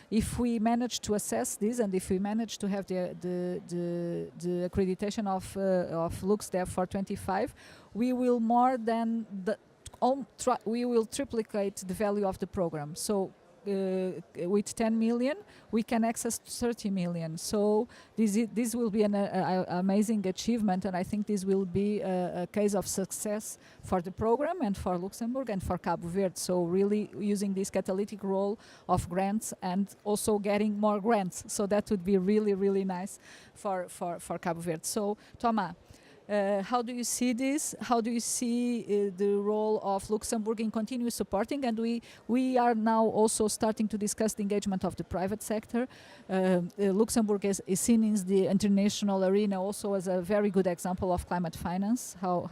If we manage to assess this, and if we manage to have the accreditation of LuxDev for 25, we will more than we will triplicate the value of the program. So with 10 million, we can access 30 million. So this will be an amazing achievement, and I think this will be a case of success for the program and for Luxembourg and for Cabo Verde. So really using this catalytic role of grants and also getting more grants. So that would be really, really nice for Cabo Verde. So Thomas, how do you see this? How do you see the role of Luxembourg in continuous supporting? And we are now also starting to discuss the engagement of the private sector. Luxembourg is seen in the international arena also as a very good example of climate finance, so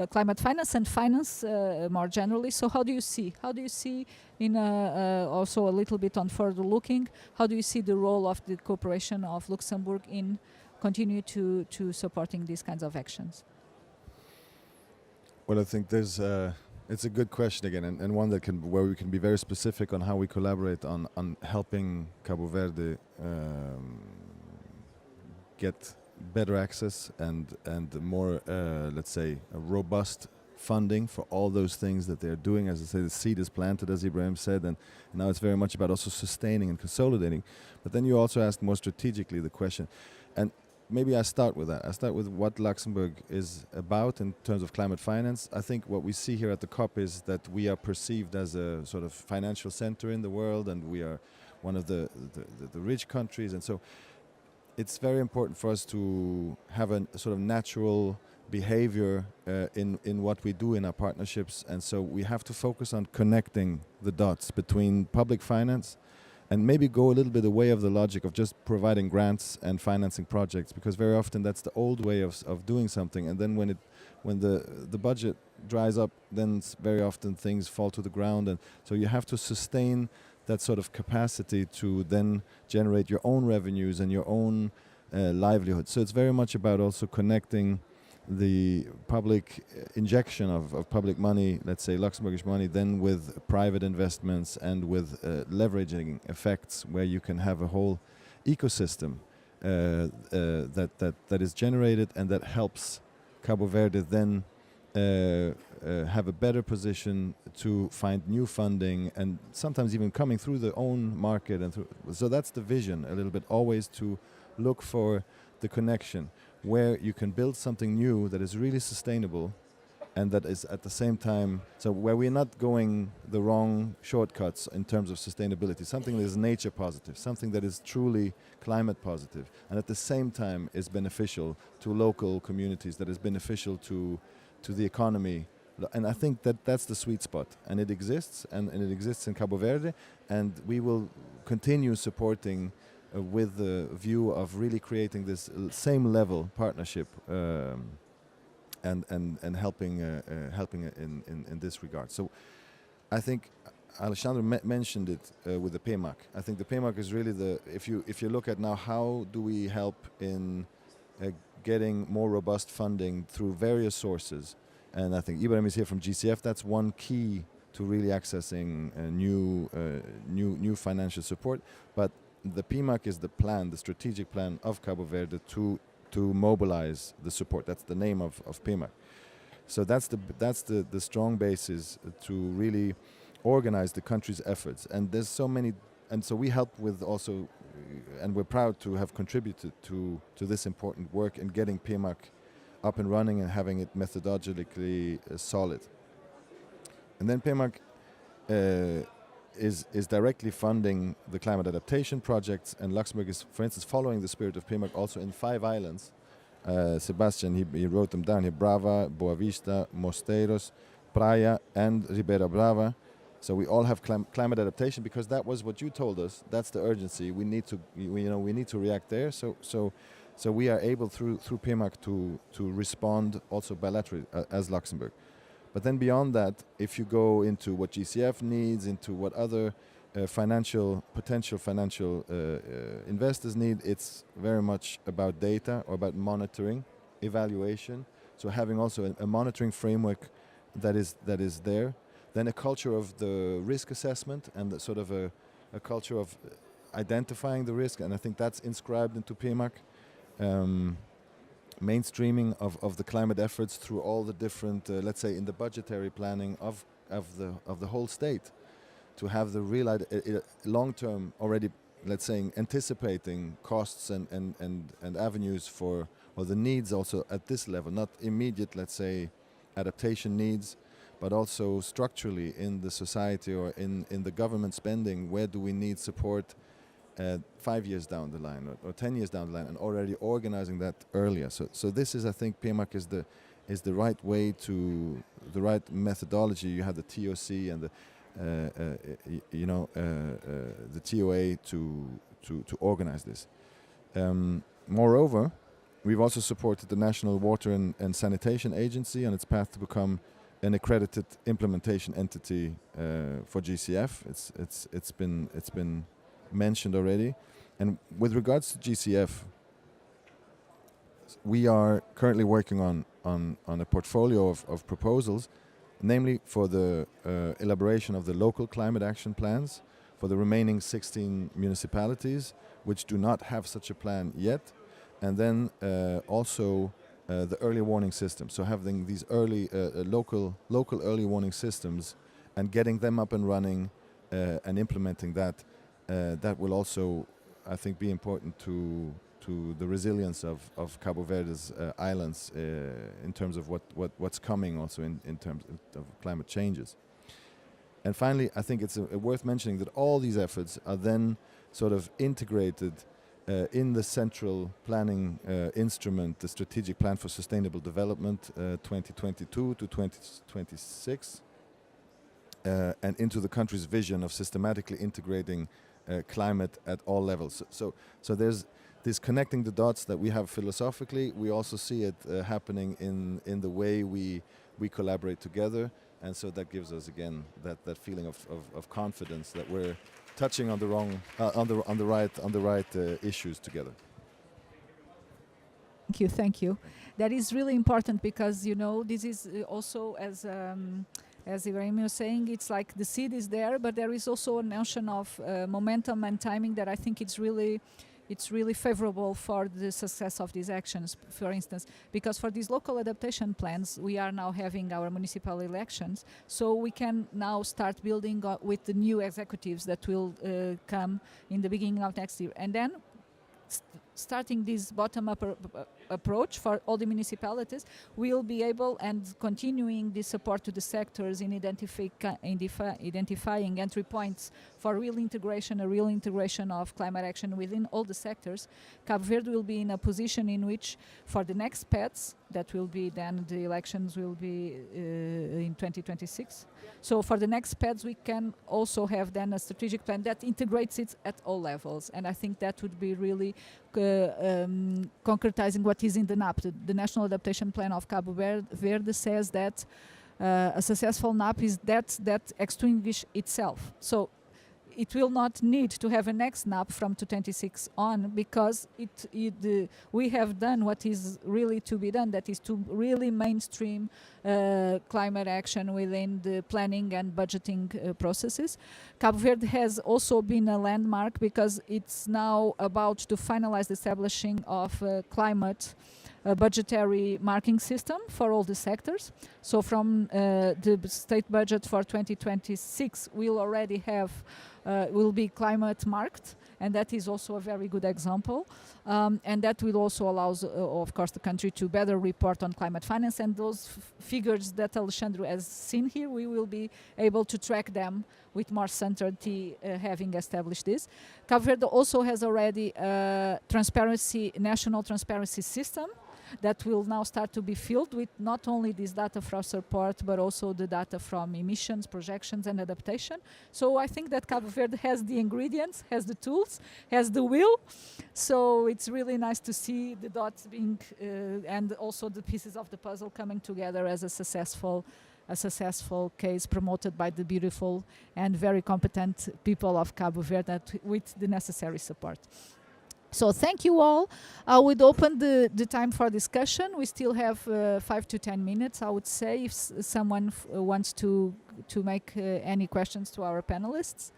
climate finance and finance more generally. So how do you see? How do you see in also a little bit on further looking, how do you see the role of the cooperation of Luxembourg in continue to supporting these kinds of actions? Well, I think there's it's a good question again, and one that where we can be very specific on how we collaborate on helping Cabo Verde get better access and more let's say a robust funding for all those things that they're doing. As I say, the seed is planted, as Ibrahim said, and now it's very much about also sustaining and consolidating. But then you also asked more strategically the question, and maybe I start with that. I start with what Luxembourg is about in terms of climate finance. I think what we see here at the COP is that we are perceived as a sort of financial center in the world, and we are one of the rich countries. And so it's very important for us to have a sort of natural behavior in what we do in our partnerships. And so we have to focus on connecting the dots between public finance and maybe go a little bit away of the logic of just providing grants and financing projects, because very often that's the old way of doing something, and then when the budget dries up, then very often things fall to the ground. And so you have to sustain that sort of capacity to then generate your own revenues and your own livelihood. So it's very much about also connecting the public injection of public money, let's say Luxembourgish money, then with private investments and with leveraging effects, where you can have a whole ecosystem that is generated and that helps Cabo Verde then have a better position to find new funding, and sometimes even coming through their own market. And so that's the vision a little bit, always to look for the connection where you can build something new that is really sustainable and that is at the same time, so where we're not going the wrong shortcuts in terms of sustainability, something that is nature positive, something that is truly climate positive, and at the same time is beneficial to local communities, that is beneficial to the economy. And I think that that's the sweet spot, and it exists, and it exists in Cabo Verde, and we will continue supporting with the view of really creating this same level partnership and helping in this regard. So I think Alexandre mentioned it with the PMAC. I think the PMAC is really if you look at now, how do we help in getting more robust funding through various sources, and I think Ibrahim is here from GCF. That's one key to really accessing new financial support. But the PMAC is the plan, the strategic plan of Cabo Verde to mobilize the support. That's the name of PMAC. So that's the strong basis to really organize the country's efforts. And there's so many, and so we help with also, and we're proud to have contributed to this important work in getting PMAC up and running and having it methodologically solid. And then PMAC is directly funding the climate adaptation projects, and Luxembourg is, for instance, following the spirit of PMAC also in 5 islands. Sebastian, he wrote them down here: Brava, Boa Vista, Mosteiros, Praia, and Ribeira Brava. So we all have climate adaptation, because that was what you told us. That's the urgency. We need to react there. So we are able through PMAC to respond also bilaterally as Luxembourg. But then beyond that, if you go into what GCF needs, into what other potential financial investors need, it's very much about data or about monitoring, evaluation. So having also a monitoring framework that is there. Then a culture of the risk assessment and sort of a culture of identifying the risk, and I think that's inscribed into PMAC. Mainstreaming of the climate efforts through all the different, let's say, in the budgetary planning of the whole state, to have the real long-term already, let's say, anticipating costs and avenues for, or the needs also at this level, not immediate, let's say, adaptation needs, but also structurally in the society or in the government spending, where do we need support 5 years down the line or 10 years down the line, and already organizing that earlier. So this is, I think, PMAC is the right way to, the right methodology. You have the TOC and the the TOA to organize this. Moreover, we've also supported the National Water and Sanitation Agency on its path to become an accredited implementation entity for GCF. It's been mentioned already, and with regards to GCF, we are currently working on a portfolio of proposals, namely for the elaboration of the local climate action plans for the remaining 16 municipalities which do not have such a plan yet, and then also the early warning system. So having these early local early warning systems and getting them up and running and implementing that, that will also, I think, be important to the resilience of Cabo Verde's islands in terms of what's coming also in terms of climate changes. And finally, I think it's worth mentioning that all these efforts are then sort of integrated in the central planning instrument, the Strategic Plan for Sustainable Development 2022 to 2026, and into the country's vision of systematically integrating climate at all levels. So there's this connecting the dots that we have philosophically. We also see it happening in the way we collaborate together, and so that gives us again that feeling of confidence that we're touching on the on the right issues together. Thank you. That is really important because, you know, this is also, as Ibrahim was saying, it's like the seed is there, but there is also a notion of momentum and timing that I think it's really favorable for the success of these actions. For instance, because for these local adaptation plans, we are now having our municipal elections, so we can now start building with the new executives that will come in the beginning of next year, and then starting this bottom-up approach for all the municipalities, we'll be able, and continuing the support to the sectors in identifying entry points for real integration of climate action within all the sectors. Cabo Verde will be in a position in which, for the next PETs, that will be then, the elections will be in 2026. So for the next PEDs, we can also have then a strategic plan that integrates it at all levels. And I think that would be really concretizing what is in the NAP. The National Adaptation Plan of Cabo Verde says that a successful NAP is that extinguish itself. So it will not need to have a next NAP from 2026 on, because we have done what is really to be done, that is to really mainstream climate action within the planning and budgeting processes. Cabo Verde has also been a landmark because it's now about to finalize the establishing of climate budgetary marking system for all the sectors. So from the state budget for 2026, we'll already have will be climate marked, and that is also a very good example. And that will also allow, of course, the country to better report on climate finance, and those figures that Alexandre has seen here, we will be able to track them with more certainty, having established this. Cabo Verde also has already a national transparency system that will now start to be filled with not only this data from support, but also the data from emissions, projections, and adaptation. So I think that Cabo Verde has the ingredients, has the tools, has the will. So it's really nice to see the dots being, and also the pieces of the puzzle coming together as a successful case promoted by the beautiful and very competent people of Cabo Verde with the necessary support. So thank you all. I would open the time for discussion. We still have 5 to 10 minutes, I would say, if someone wants to make any questions to our panelists.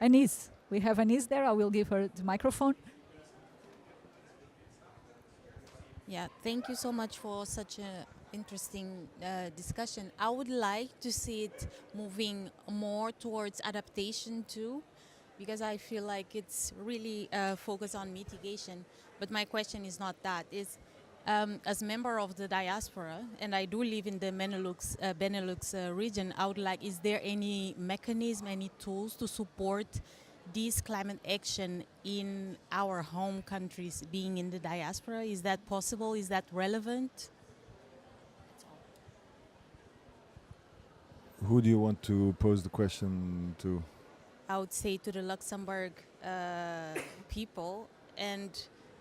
Anis, We have Anise there. I will give her the microphone. Yeah, thank you so much for such an interesting discussion. I would like to see it moving more towards adaptation too, because I feel like it's really focused on mitigation. But my question is not that. Is as member of the diaspora, and I do live in the Benelux region, I would like, is there any mechanism, any tools to support this climate action in our home countries, being in the diaspora? Is that possible? Is that relevant? Who do you want to pose the question to? I would say to the Luxembourg people, and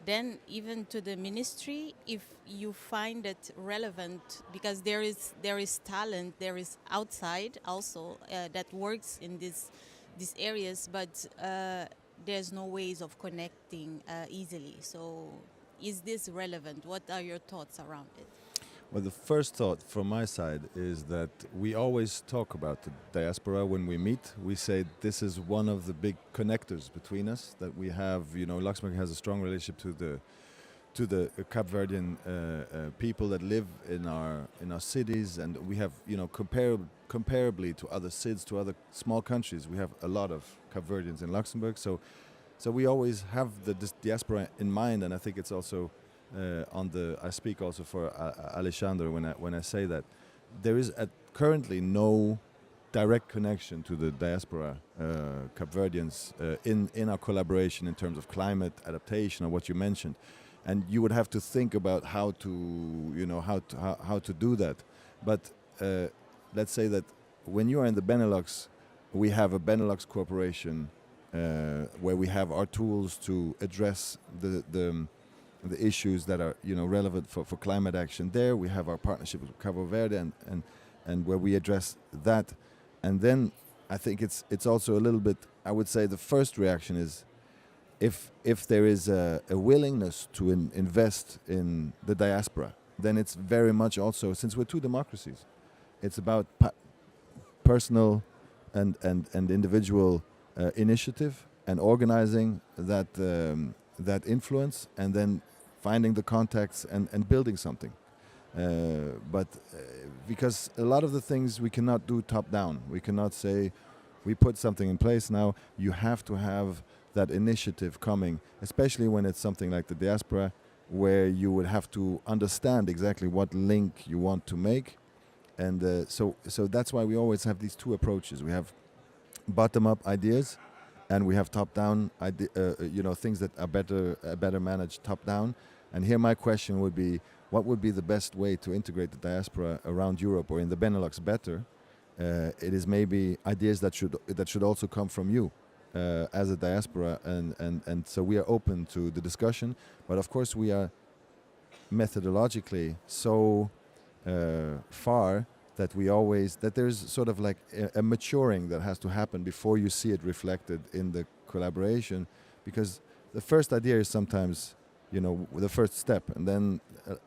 then even to the ministry, if you find it relevant, because there is talent, there is outside also that works in these areas, but there's no ways of connecting easily. So is this relevant? What are your thoughts around it? Well, the first thought from my side is that we always talk about the diaspora when we meet. We say this is one of the big connectors between us, that we have, Luxembourg has a strong relationship to the Cape Verdean people that live in our cities, and we have, comparably to other cities, to other small countries, we have a lot of Cape Verdeans in Luxembourg. So we always have the diaspora in mind, and I think it's also I speak also for Alexandre when I say that there is currently no direct connection to the diaspora Cape Verdeans in our collaboration in terms of climate adaptation or what you mentioned, and you would have to think about how to do that. But let's say that when you are in the Benelux, we have a Benelux corporation where we have our tools to address the issues that are relevant for climate action. There we have our partnership with Cabo Verde and where we address that. And then I think it's also a little bit, I would say the first reaction is if there is a willingness to invest in the diaspora, then it's very much also, since we're two democracies, it's about personal and individual initiative and organizing that influence, and then finding the contacts and building something. But because a lot of the things we cannot do top down. We cannot say we put something in place now. You have to have that initiative coming, especially when it's something like the diaspora, where you would have to understand exactly what link you want to make. And so that's why we always have these two approaches. We have bottom-up ideas, and we have top-down things that are better managed top-down. And here my question would be, what would be the best way to integrate the diaspora around Europe or in the Benelux better? It is maybe ideas that should also come from you as a diaspora, and so we are open to the discussion. But of course we are methodologically so far that there's sort of like a maturing that has to happen before you see it reflected in the collaboration, because the first idea is sometimes the first step, and then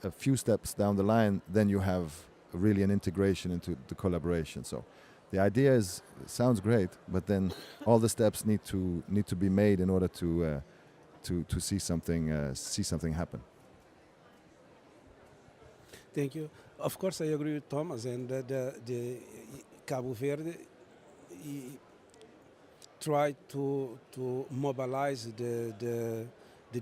a few steps down the line, then you have really an integration into the collaboration. So the idea sounds great, but then all the steps need to be made in order to see something happen. Thank you. Of course, I agree with Thomas, and the Cabo Verde tried to mobilize the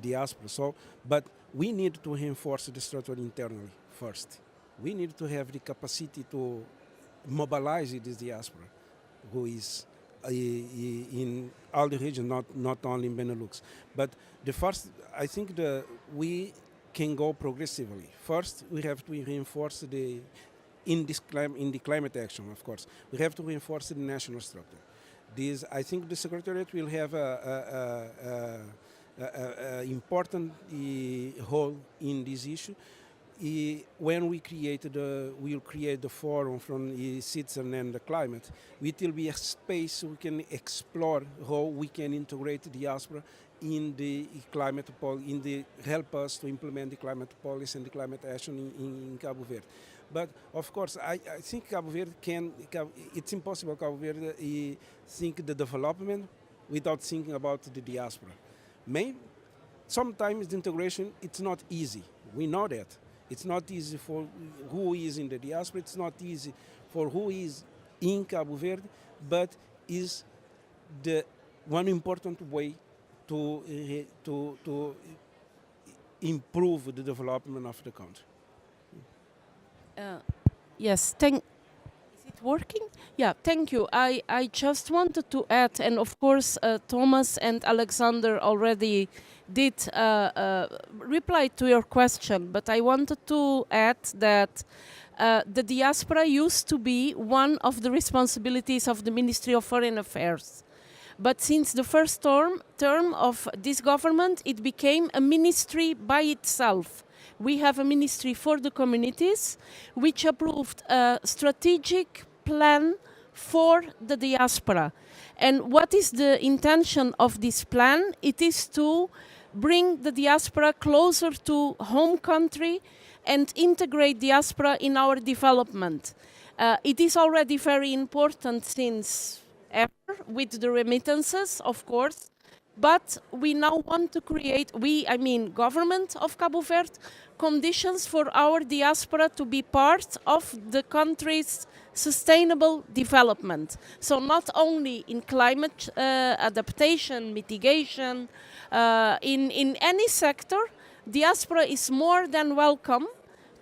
diaspora. So, but we need to reinforce the structure internally first. We need to have the capacity to mobilize this diaspora, who is in all the region, not only in Benelux. But the first, I think we can go progressively. First, we have to reinforce in the climate action, of course. We have to reinforce the national structure. I think the Secretariat will have a important role in this issue. When we'll create the forum from citizen and the climate, it will be a space we can explore how we can integrate the diaspora in the climate policy, help us to implement the climate policy and the climate action in Cabo Verde. But of course, I think Cabo Verde it's impossible Cabo Verde think the development without thinking about the diaspora. Sometimes the integration, it's not easy. We know that. It's not easy for who is in the diaspora. It's not easy for who is in Cabo Verde, but is the one important way to improve the development of the country. Yes, is it working? Yeah, thank you. I just wanted to add, and of course, Thomas and Alexander already did reply to your question, but I wanted to add that the diaspora used to be one of the responsibilities of the Ministry of Foreign Affairs. But since the first term of this government, it became a ministry by itself. We have a ministry for the communities, which approved a strategic plan for the diaspora. And what is the intention of this plan? It is to bring the diaspora closer to home country and integrate diaspora in our development. It is already very important since ever with the remittances, of course, but we now want to create, government of Cabo Verde, conditions for our diaspora to be part of the country's sustainable development. So not only in climate adaptation, mitigation, in any sector, diaspora is more than welcome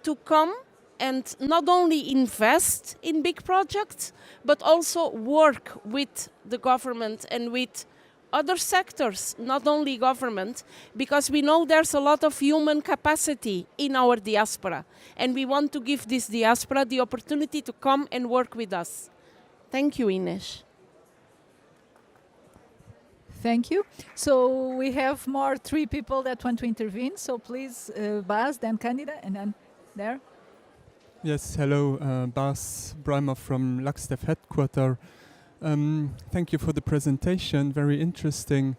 to come and not only invest in big projects, but also work with the government and with other sectors, not only government, because we know there's a lot of human capacity in our diaspora, and we want to give this diaspora the opportunity to come and work with us. Thank you, Ines. Thank you. So we have three people that want to intervene. So please, Bas, then Candida, and then there. Yes, hello, Bas Breimer from LuxDev headquarters. Thank you for the presentation, very interesting.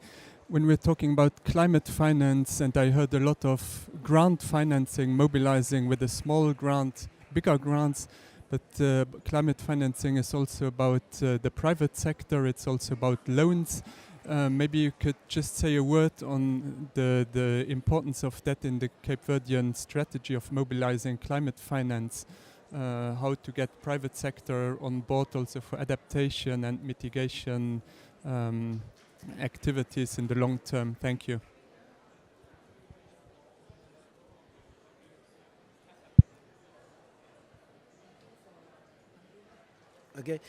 When we're talking about climate finance, and I heard a lot of grant financing, mobilizing with a small grant, bigger grants, but climate financing is also about the private sector, it's also about loans. Maybe you could just say a word on the importance of that in the Cape Verdean strategy of mobilizing climate finance, how to get private sector on board also for adaptation and mitigation activities in the long term. Thank you. Okay,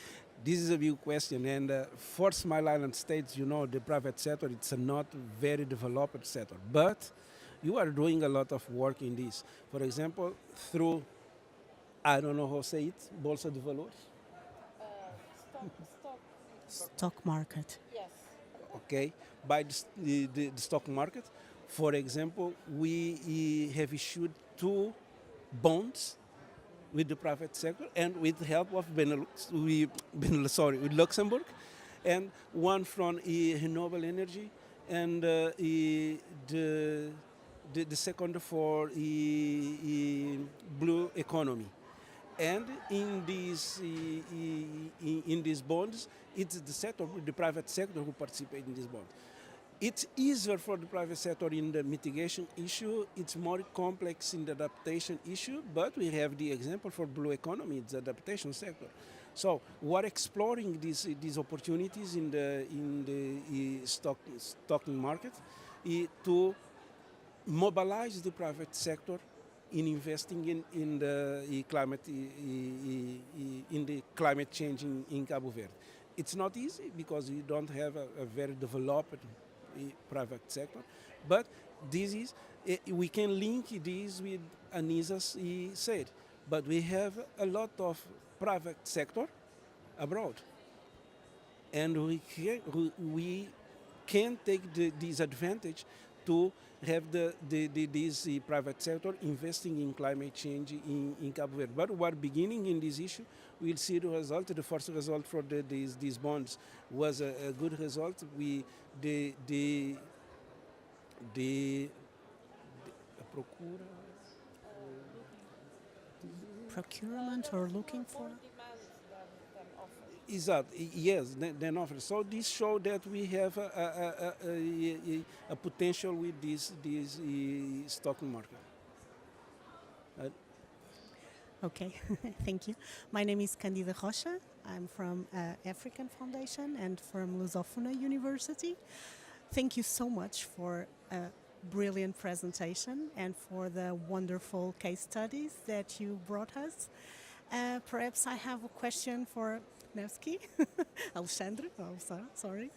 this is a big question, and for Smile Island states, you know, the private sector, it's a not very developed sector, but you are doing a lot of work in this. For example, through, I don't know how to say it, Bolsa de Valores? Stock market. Yes. Okay, by the stock market. For example, we have issued 2 bonds with the private sector and with the help of with Luxembourg, and one from renewable energy, and the second for blue economy. And in these bonds, it's the private sector who participate in these bonds. It's easier for the private sector in the mitigation issue. It's more complex in the adaptation issue, but we have the example for blue economy, it's the adaptation sector. So we're exploring these opportunities in the stocking market to mobilize the private sector in investing in the climate change in Cabo Verde. It's not easy because we don't have a very developed private sector, but we can link this with Anisa's said, but we have a lot of private sector abroad, and we can take this advantage to have this private sector investing in climate change in Cabo Verde. But we're beginning in this issue. We'll see the result. The first result for these bonds was a good result. Procurement or looking for? Yes, then offer. So this show that we have a potential with this stock market. Uh, Okay, thank you. My name is Candida Rocha. I'm from African Foundation and from Lusófona University. Thank you so much for a brilliant presentation and for the wonderful case studies that you brought us. Perhaps I have a question for Nevsky, Alexandre, sorry.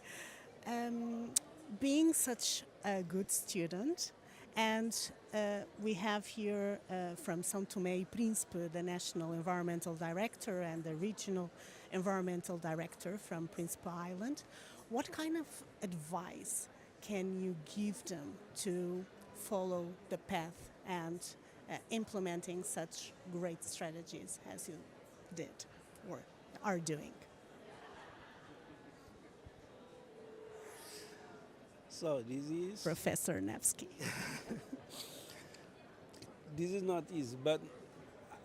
Um, Being such a good student, and we have here from São Tomé e Príncipe the National Environmental Director and the Regional Environmental Director from Príncipe Island, what kind of advice can you give them to follow the path and implementing such great strategies as you did or are doing? so this is Professor Nevsky. this is not easy, but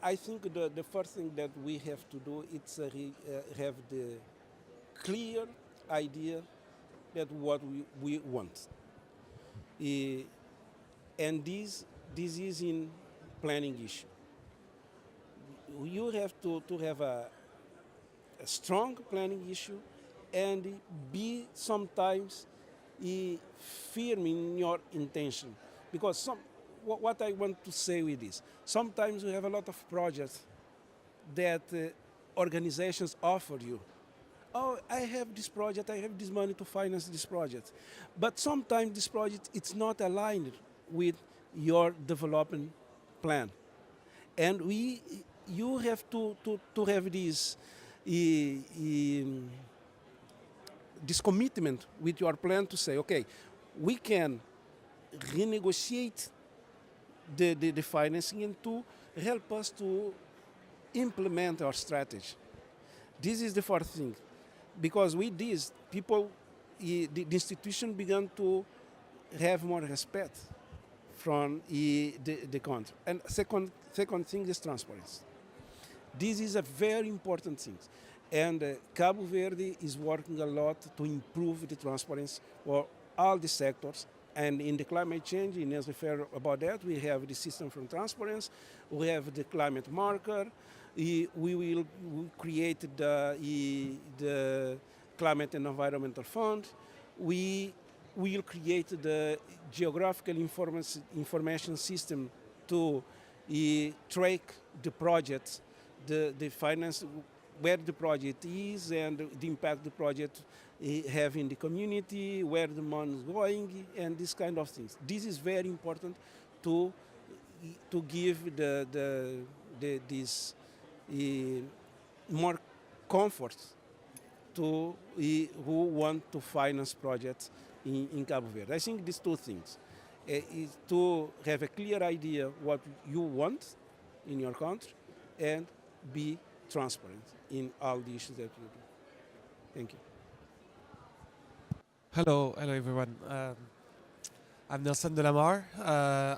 I think the first thing that we have to do is have the clear idea that what we want. And this is in planning issue. You have to have a strong planning issue and be sometimes firm in your intention. Because what I want to say with this, sometimes we have a lot of projects that organizations offer you. Oh, I have this project, I have this money to finance this project. But sometimes this project it's not aligned with your development plan. And you have to have this commitment with your plan to say, okay, we can renegotiate the financing and to help us to implement our strategy. This is the first thing. Because with this, people, the institution began to have more respect from the country. And second thing is transparency. This is a very important thing. And Cabo Verde is working a lot to improve the transparency for all the sectors. And in the climate change, Inés referred about that, we have the system from transparency, we have the climate marker, we will create the Climate and Environmental Fund, we will create the geographical information system to track the projects, the finance, where the project is and the impact the project have in the community, where the money is going, and this kind of things. This is very important to give this more comfort to who want to finance projects in Cabo Verde. I think these two things is to have a clear idea what you want in your country and be transparent in all the issues that you do. Thank you. Hello everyone. I'm Nelson Delamar.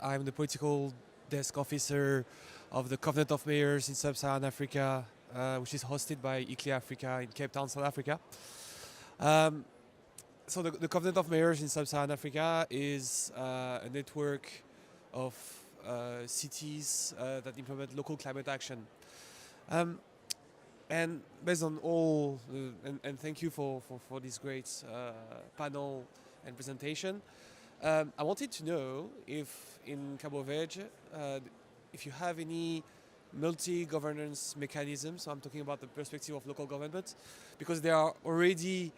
I'm the political desk officer of the Covenant of Mayors in Sub-Saharan Africa, which is hosted by ICLEI Africa in Cape Town, South Africa. So the Covenant of Mayors in Sub-Saharan Africa is a network of cities that implement local climate action. And based on all, and thank you for this great panel and presentation, I wanted to know if in Cabo Verde, if you have any multi-governance mechanisms, so I'm talking about the perspective of local government, because there are already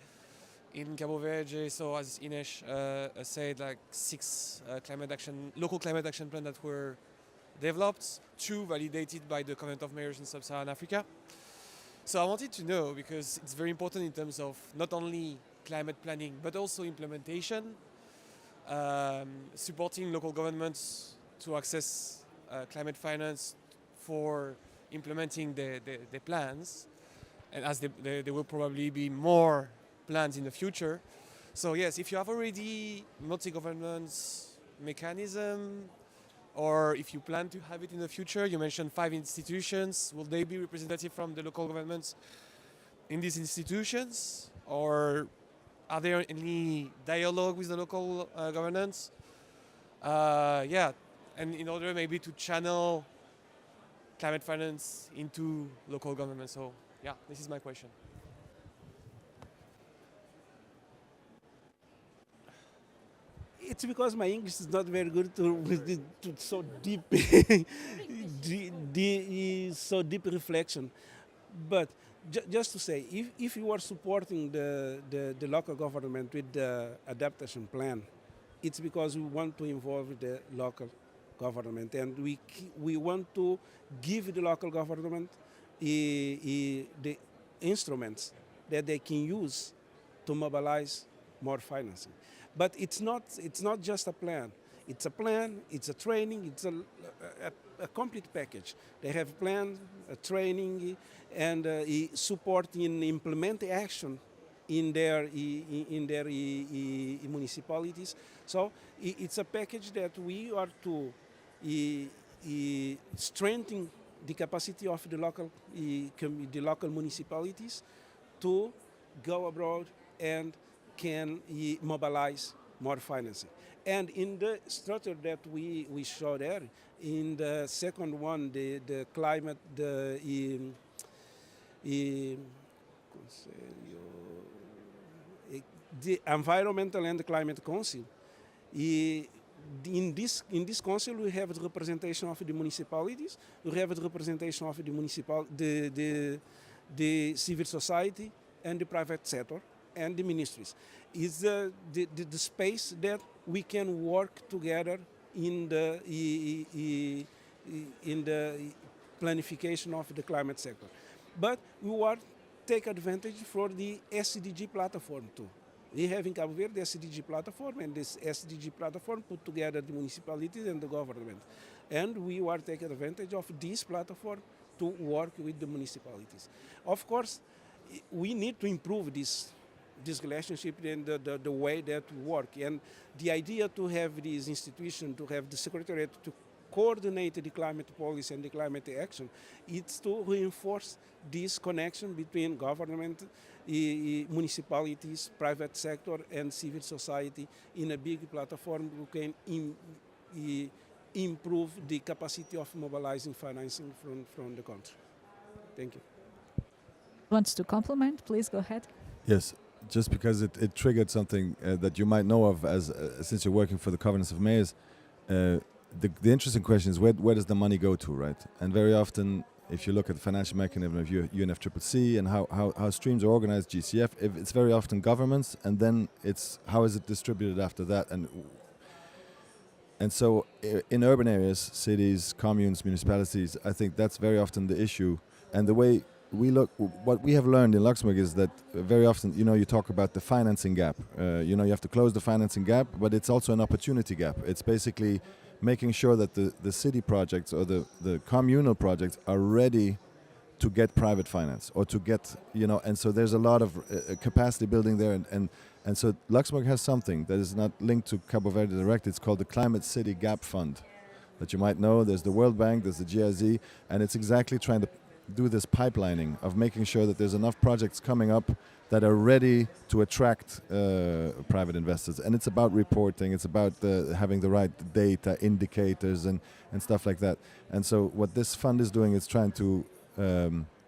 in Cabo Verde, so as Ines said, like 6 local climate action plans that were developed, 2 validated by the Covenant of Mayors in Sub-Saharan Africa. So I wanted to know, because it's very important in terms of not only climate planning, but also implementation, supporting local governments to access climate finance for implementing the plans, and as there will probably be more plans in the future. So yes, if you have already multi-governance mechanism, or if you plan to have it in the future, you mentioned 5 institutions. Will they be representative from the local governments? in these institutions, or are there any dialogue with the local governance? Yeah, and in order maybe to channel climate finance into local government. So yeah, this is my question. It's because my English is not very good to so deep, so deep reflection. But just to say, if you are supporting the local government with the adaptation plan, it's because we want to involve the local government, and we want to give the local government the instruments that they can use to mobilize more financing. But it's not just a plan. It's a plan, it's a training, it's a complete package. They have plan, a training, and support in implementing action in their municipalities. So it's a package that we are to strengthen the capacity of the local municipalities to go abroad and can mobilize more financing. And in the structure that we show there, in the second one, the climate, the Environmental and Climate Council, in this council we have the representation of the municipalities, we have the representation of the civil society and the private sector and the ministries. Is the space that we can work together in the planification of the climate sector. But we want to take advantage for the SDG platform too. We have in Cabo Verde the SDG platform, and this SDG platform put together the municipalities and the government. And we want to take advantage of this platform to work with the municipalities. Of course, we need to improve this relationship and the way that we work. And the idea to have this institution, to have the Secretariat to coordinate the climate policy and the climate action, it's to reinforce this connection between government, municipalities, private sector, and civil society in a big platform who can improve the capacity of mobilizing financing from the country. Thank you. Wants to compliment? Please go ahead. Yes, just because it triggered something that you might know of as since you're working for the Covenants of Mayors. The interesting question is where does the money go to, right? And very often, if you look at the financial mechanism of UNFCCC and how streams are organized, GCF, it's very often governments, and then it's how is it distributed after that. And so in urban areas, cities, communes, municipalities, I think that's very often the issue. And the way we look, what we have learned in Luxembourg is that very often, you talk about the financing gap. You have to close the financing gap, but it's also an opportunity gap. It's basically making sure that the city projects or the communal projects are ready to get private finance or to get, and so there's a lot of capacity building there. And so Luxembourg has something that is not linked to Cabo Verde direct. It's called the Climate City Gap Fund that you might know. There's the World Bank, there's the GIZ, and it's exactly trying to do this pipelining of making sure that there's enough projects coming up that are ready to attract private investors. And it's about reporting, it's about having the right data, indicators, and stuff like that. And so what this fund is doing is trying to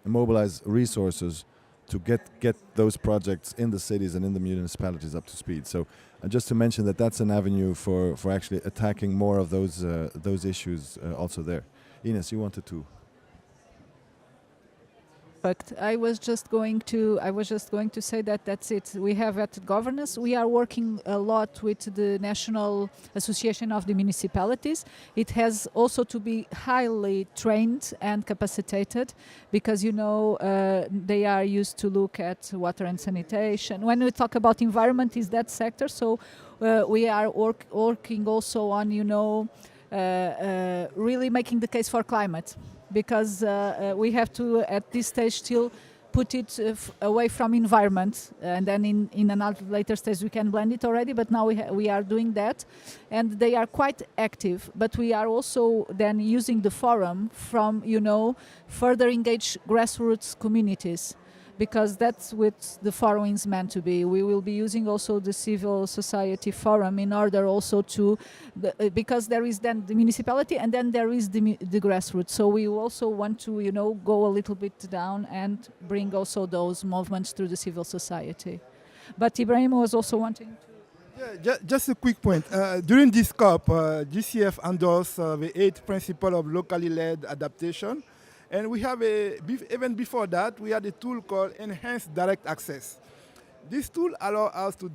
mobilize resources to get those projects in the cities and in the municipalities up to speed. So just to mention that that's an avenue for actually attacking more of those issues also there. Ines, you wanted to... But I was just going to say that that's it. We have at governance. We are working a lot with the National Association of the Municipalities. It has also to be highly trained and capacitated because they are used to look at water and sanitation. When we talk about environment, is that sector. So we are working also on really making the case for climate. Because we have to, at this stage, still put it away from environment, and then in another later stage we can blend it already, but now we are doing that, and they are quite active. But we are also then using the forum from, further engage grassroots communities. because that's what the forum is meant to be. We will be using also the civil society forum in order also to, because there is then the municipality and then there is the grassroots. So we also want to, go a little bit down and bring also those movements through the civil society. But Ibrahim was also wanting to. Yeah, just a quick point. During this COP, GCF endorsed the 8 principles of locally led adaptation. And we have even before that, we had a tool called Enhanced Direct Access. This tool allows us to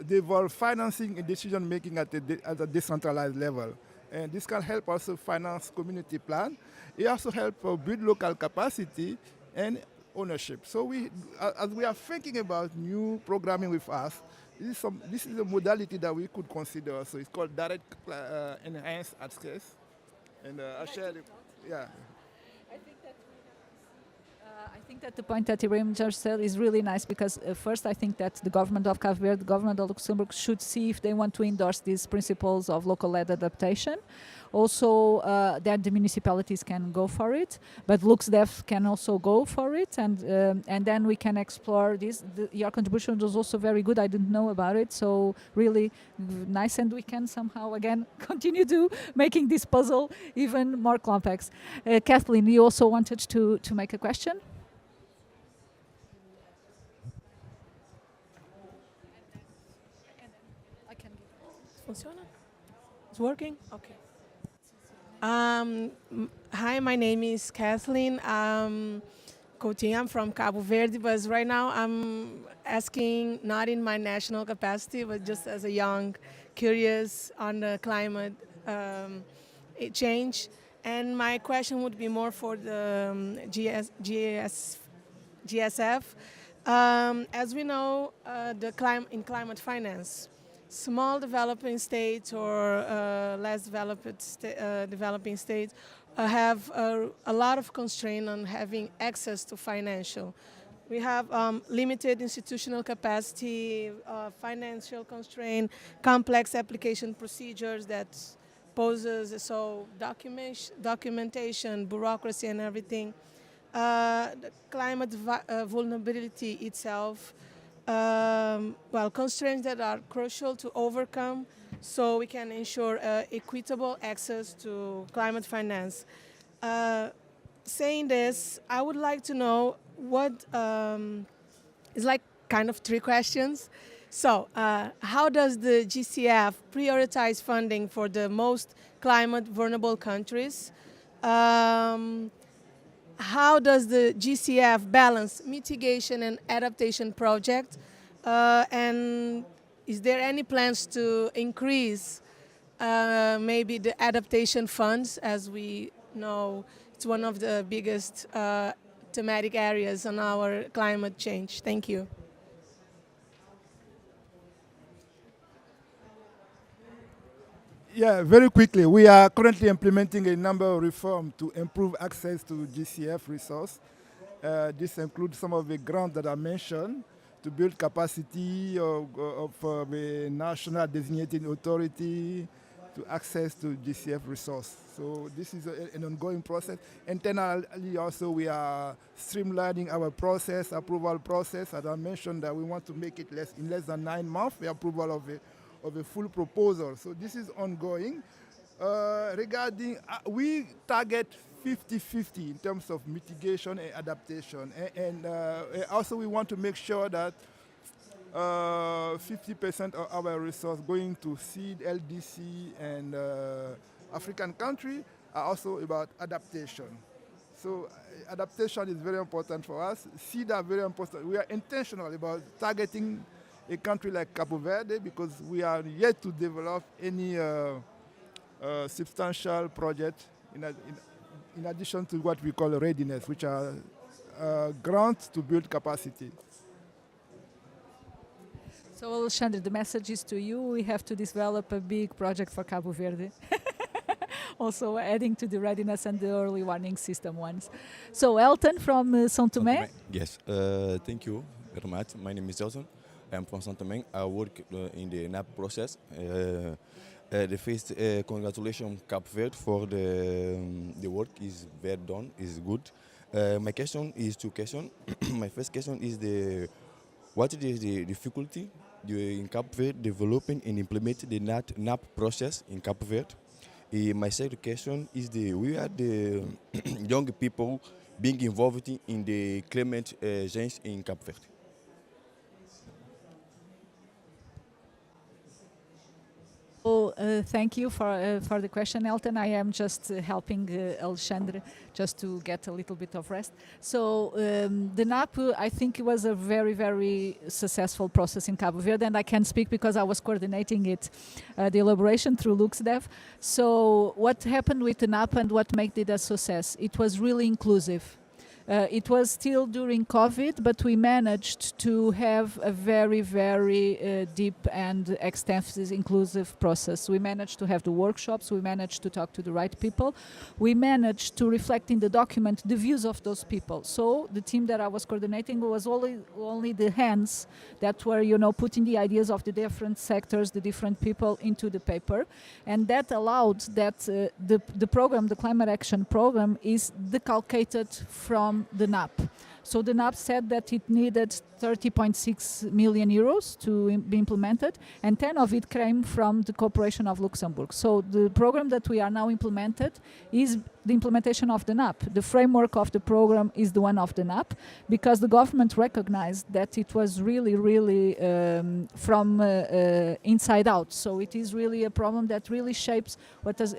devolve financing and decision making at a decentralized level. And this can help also finance community plan. It also helps build local capacity and ownership. So as we are thinking about new programming with us, this is a modality that we could consider. So it's called direct enhanced access. And I'll share it. Yeah. I think that the point that Ibrahim just said is really nice because first I think that the government of Cabo Verde, the government of Luxembourg should see if they want to endorse these principles of local-led adaptation. Also, that the municipalities can go for it, but LuxDev can also go for it, and then we can explore this. Your contribution was also very good. I didn't know about it, so really nice, and we can somehow again continue to making this puzzle even more complex. Kathleen, you also wanted to make a question. Funciona? It's working? Okay. Hi, my name is Kathleen Coutinho. I'm from Cabo Verde, but right now I'm asking not in my national capacity, but just as a young, curious on the climate change. And my question would be more for the GSF. As we know, in climate finance, small developing states or less developed developing states have a lot of constraint on having access to financial. We have limited institutional capacity, financial constraint, complex application procedures that poses so documentation, bureaucracy, and everything. The climate vulnerability itself. Constraints that are crucial to overcome so we can ensure equitable access to climate finance. Saying this, I would like to know what it's like kind of 3 questions. So, how does the GCF prioritize funding for the most climate vulnerable countries? How does the GCF balance mitigation and adaptation project? And is there any plans to increase maybe the adaptation funds? As we know, it's one of the biggest thematic areas on our climate change. Thank you. Yeah, very quickly. We are currently implementing a number of reforms to improve access to GCF resource. This includes some of the grants that I mentioned to build capacity of the national designated authority to access to GCF resource. So this is an ongoing process. Internally also we are streamlining our approval process. As I mentioned, that we want to make it in less than 9 months, the approval of a full proposal. So this is ongoing. Regarding, we target 50-50 in terms of mitigation and adaptation. And also we want to make sure that 50% of our resource going to seed, LDC, and African country are also about adaptation. So adaptation is very important for us. Seed are very important. We are intentional about targeting a country like Cabo Verde because we are yet to develop any substantial project in addition to what we call readiness, which are grants to build capacity. So Alexandre, the message is to you. We have to develop a big project for Cabo Verde. Also adding to the readiness and the early warning system ones. So Elton from São Tomé. Yes, thank you very much. My name is Elton. I am from São Tomé. I work in the NAP process. The first congratulations Cape Verde for the work is very done, is good. My question is two questions. My first question is what is the difficulty in Cape Verde developing and implementing the NAP process in Cape Verde? My second question is we are the young people being involved in the climate change in Cape Verde. So, thank you for the question, Elton. I am just helping Alexandre just to get a little bit of rest. So the NAP, I think it was a very, very successful process in Cabo Verde, and I can speak because I was coordinating it, the elaboration through LuxDev. So what happened with the NAP and what made it a success? It was really inclusive. It was still during COVID, but we managed to have a very, very deep and extensive inclusive process. We managed to have the workshops, we managed to talk to the right people, we managed to reflect in the document the views of those people. So the team that I was coordinating was only the hands that were, putting the ideas of the different sectors, the different people into the paper. And that allowed that the program, the Climate Action Program, is decalcated from the NAP. So the NAP said that it needed 30.6 million euros to be implemented, and 10 of it came from the Corporation of Luxembourg. So the program that we are now implemented is the implementation of the NAP. The framework of the program is the one of the NAP, because the government recognized that it was really, really from inside out. So it is really a problem that really shapes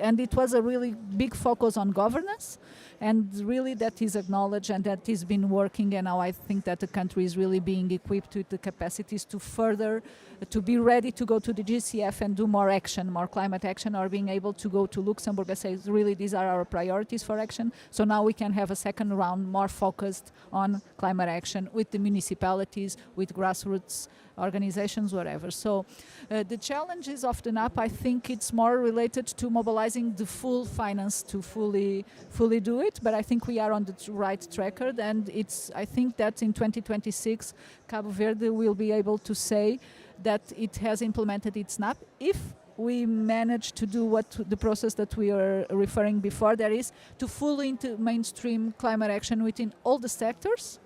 and it was a really big focus on governance, and really that is acknowledged and that has been working, and now I think that the country is really being equipped with the capacities to further, to be ready to go to the GCF and do more action, more climate action, or being able to go to Luxembourg and say, really, these are our priorities for action. So now we can have a second round more focused on climate action with the municipalities, with grassroots organizations, whatever. So the challenges of the NAP, I think it's more related to mobilizing the full finance to fully do it, but I think we are on the right track, and I think that in 2026 Cabo Verde will be able to say that it has implemented its NAP if we manage to do what the process that we are referring before, that is to fully mainstream climate action within all the sectors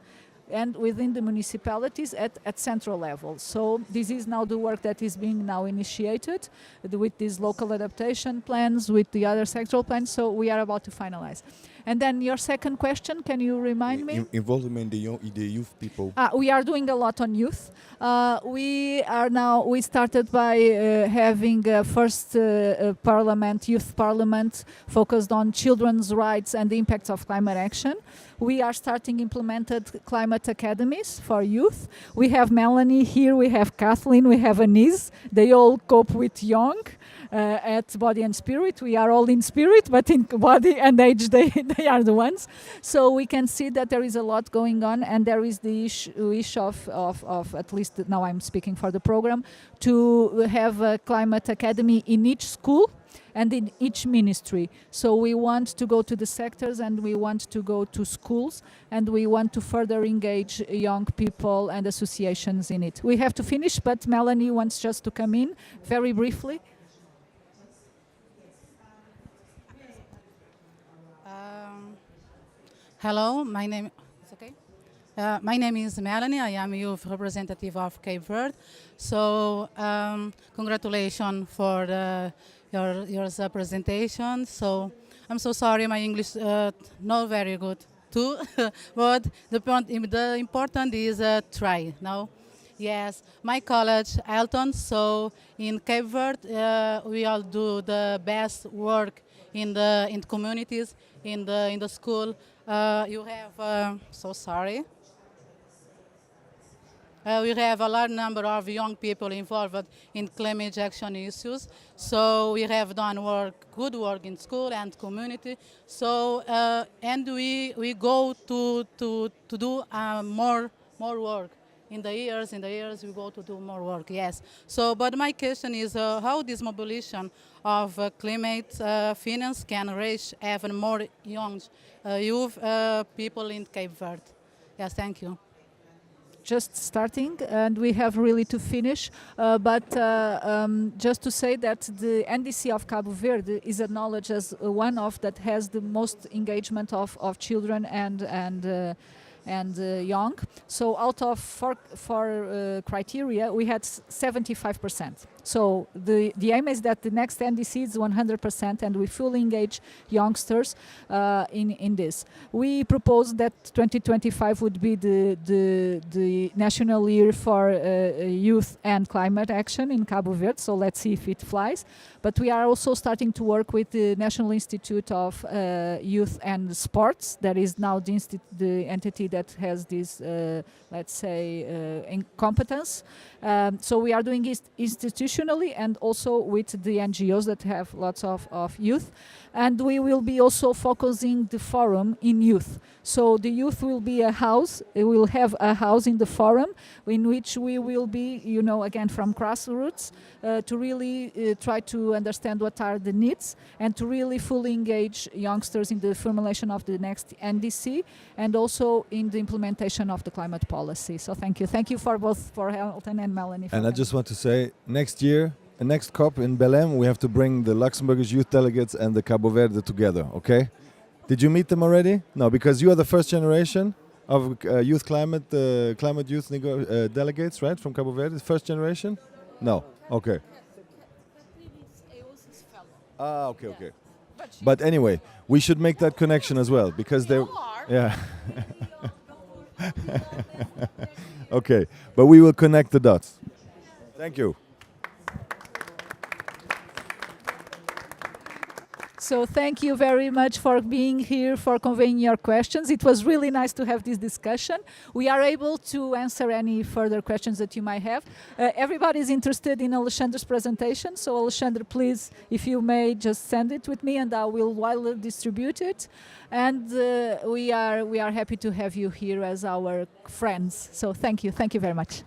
and within the municipalities at central level. So this is now the work that is being now initiated with these local adaptation plans, with the other sectoral plans, so we are about to finalize. And then your second question, can you remind me? Involvement in the youth people. We are doing a lot on youth. We started by having a first youth parliament focused on children's rights and the impacts of climate action. We are starting implemented climate academies for youth. We have Melanie here, we have Kathleen, we have Anise. They all cope with young. At body and spirit. We are all in spirit, but in body and age they are the ones. So we can see that there is a lot going on, and there is the wish of at least now I'm speaking for the program, to have a climate academy in each school and in each ministry. So we want to go to the sectors, and we want to go to schools, and we want to further engage young people and associations in it. We have to finish, but Melanie wants just to come in very briefly. Hello, my name is Melanie. I am youth representative of Cape Verde. So congratulations for your presentation. So I'm so sorry, my English not very good too, but the important is try. No, yes, my college Elton. So in Cape Verde, we all do the best work in the communities, in the school. You have so sorry. We have a large number of young people involved in climate action issues. So we have done good work in school and community. So and we go to do more work. In the years we go to do more work, yes. So, but my question is how this mobilization of climate finance can reach even more young youth people in Cape Verde. Yes, thank you. just starting, and we have really to finish. Just to say that the NDC of Cabo Verde is acknowledged as one of that has the most engagement of children and young. So out of four criteria, we had 75%. So the aim is that the next NDC is 100%, and we fully engage youngsters in this. We propose that 2025 would be the national year for youth and climate action in Cabo Verde. So let's see if it flies. But we are also starting to work with the National Institute of Youth and Sports. That is now the entity that has this, let's say, competence. So we are doing it institutionally and also with the NGOs that have lots of youth. And we will be also focusing the forum in youth. So the youth will be a house. We will have a house in the forum in which we will be, again, from grassroots to really try to understand what are the needs and to really fully engage youngsters in the formulation of the next NDC and also in the implementation of the climate policy. So thank you. Thank you for both, for Elton and Melanie. And I just want to say, next year, the next COP in Belém, we have to bring the Luxembourgish youth delegates and the Cabo Verde together, okay? Did you meet them already? No, because you are the first generation of youth climate youth delegates, right, from Cabo Verde? First generation? No, okay. Ah, okay. But anyway, we should make that connection as well, because they... Yeah. Okay, but we will connect the dots. Thank you. So thank you very much for being here, for conveying your questions. It was really nice to have this discussion. We are able to answer any further questions that you might have. Everybody is interested in Alexander's presentation. So Alexander, please, if you may, just send it with me and I will widely distribute it. And we are happy to have you here as our friends. So thank you very much.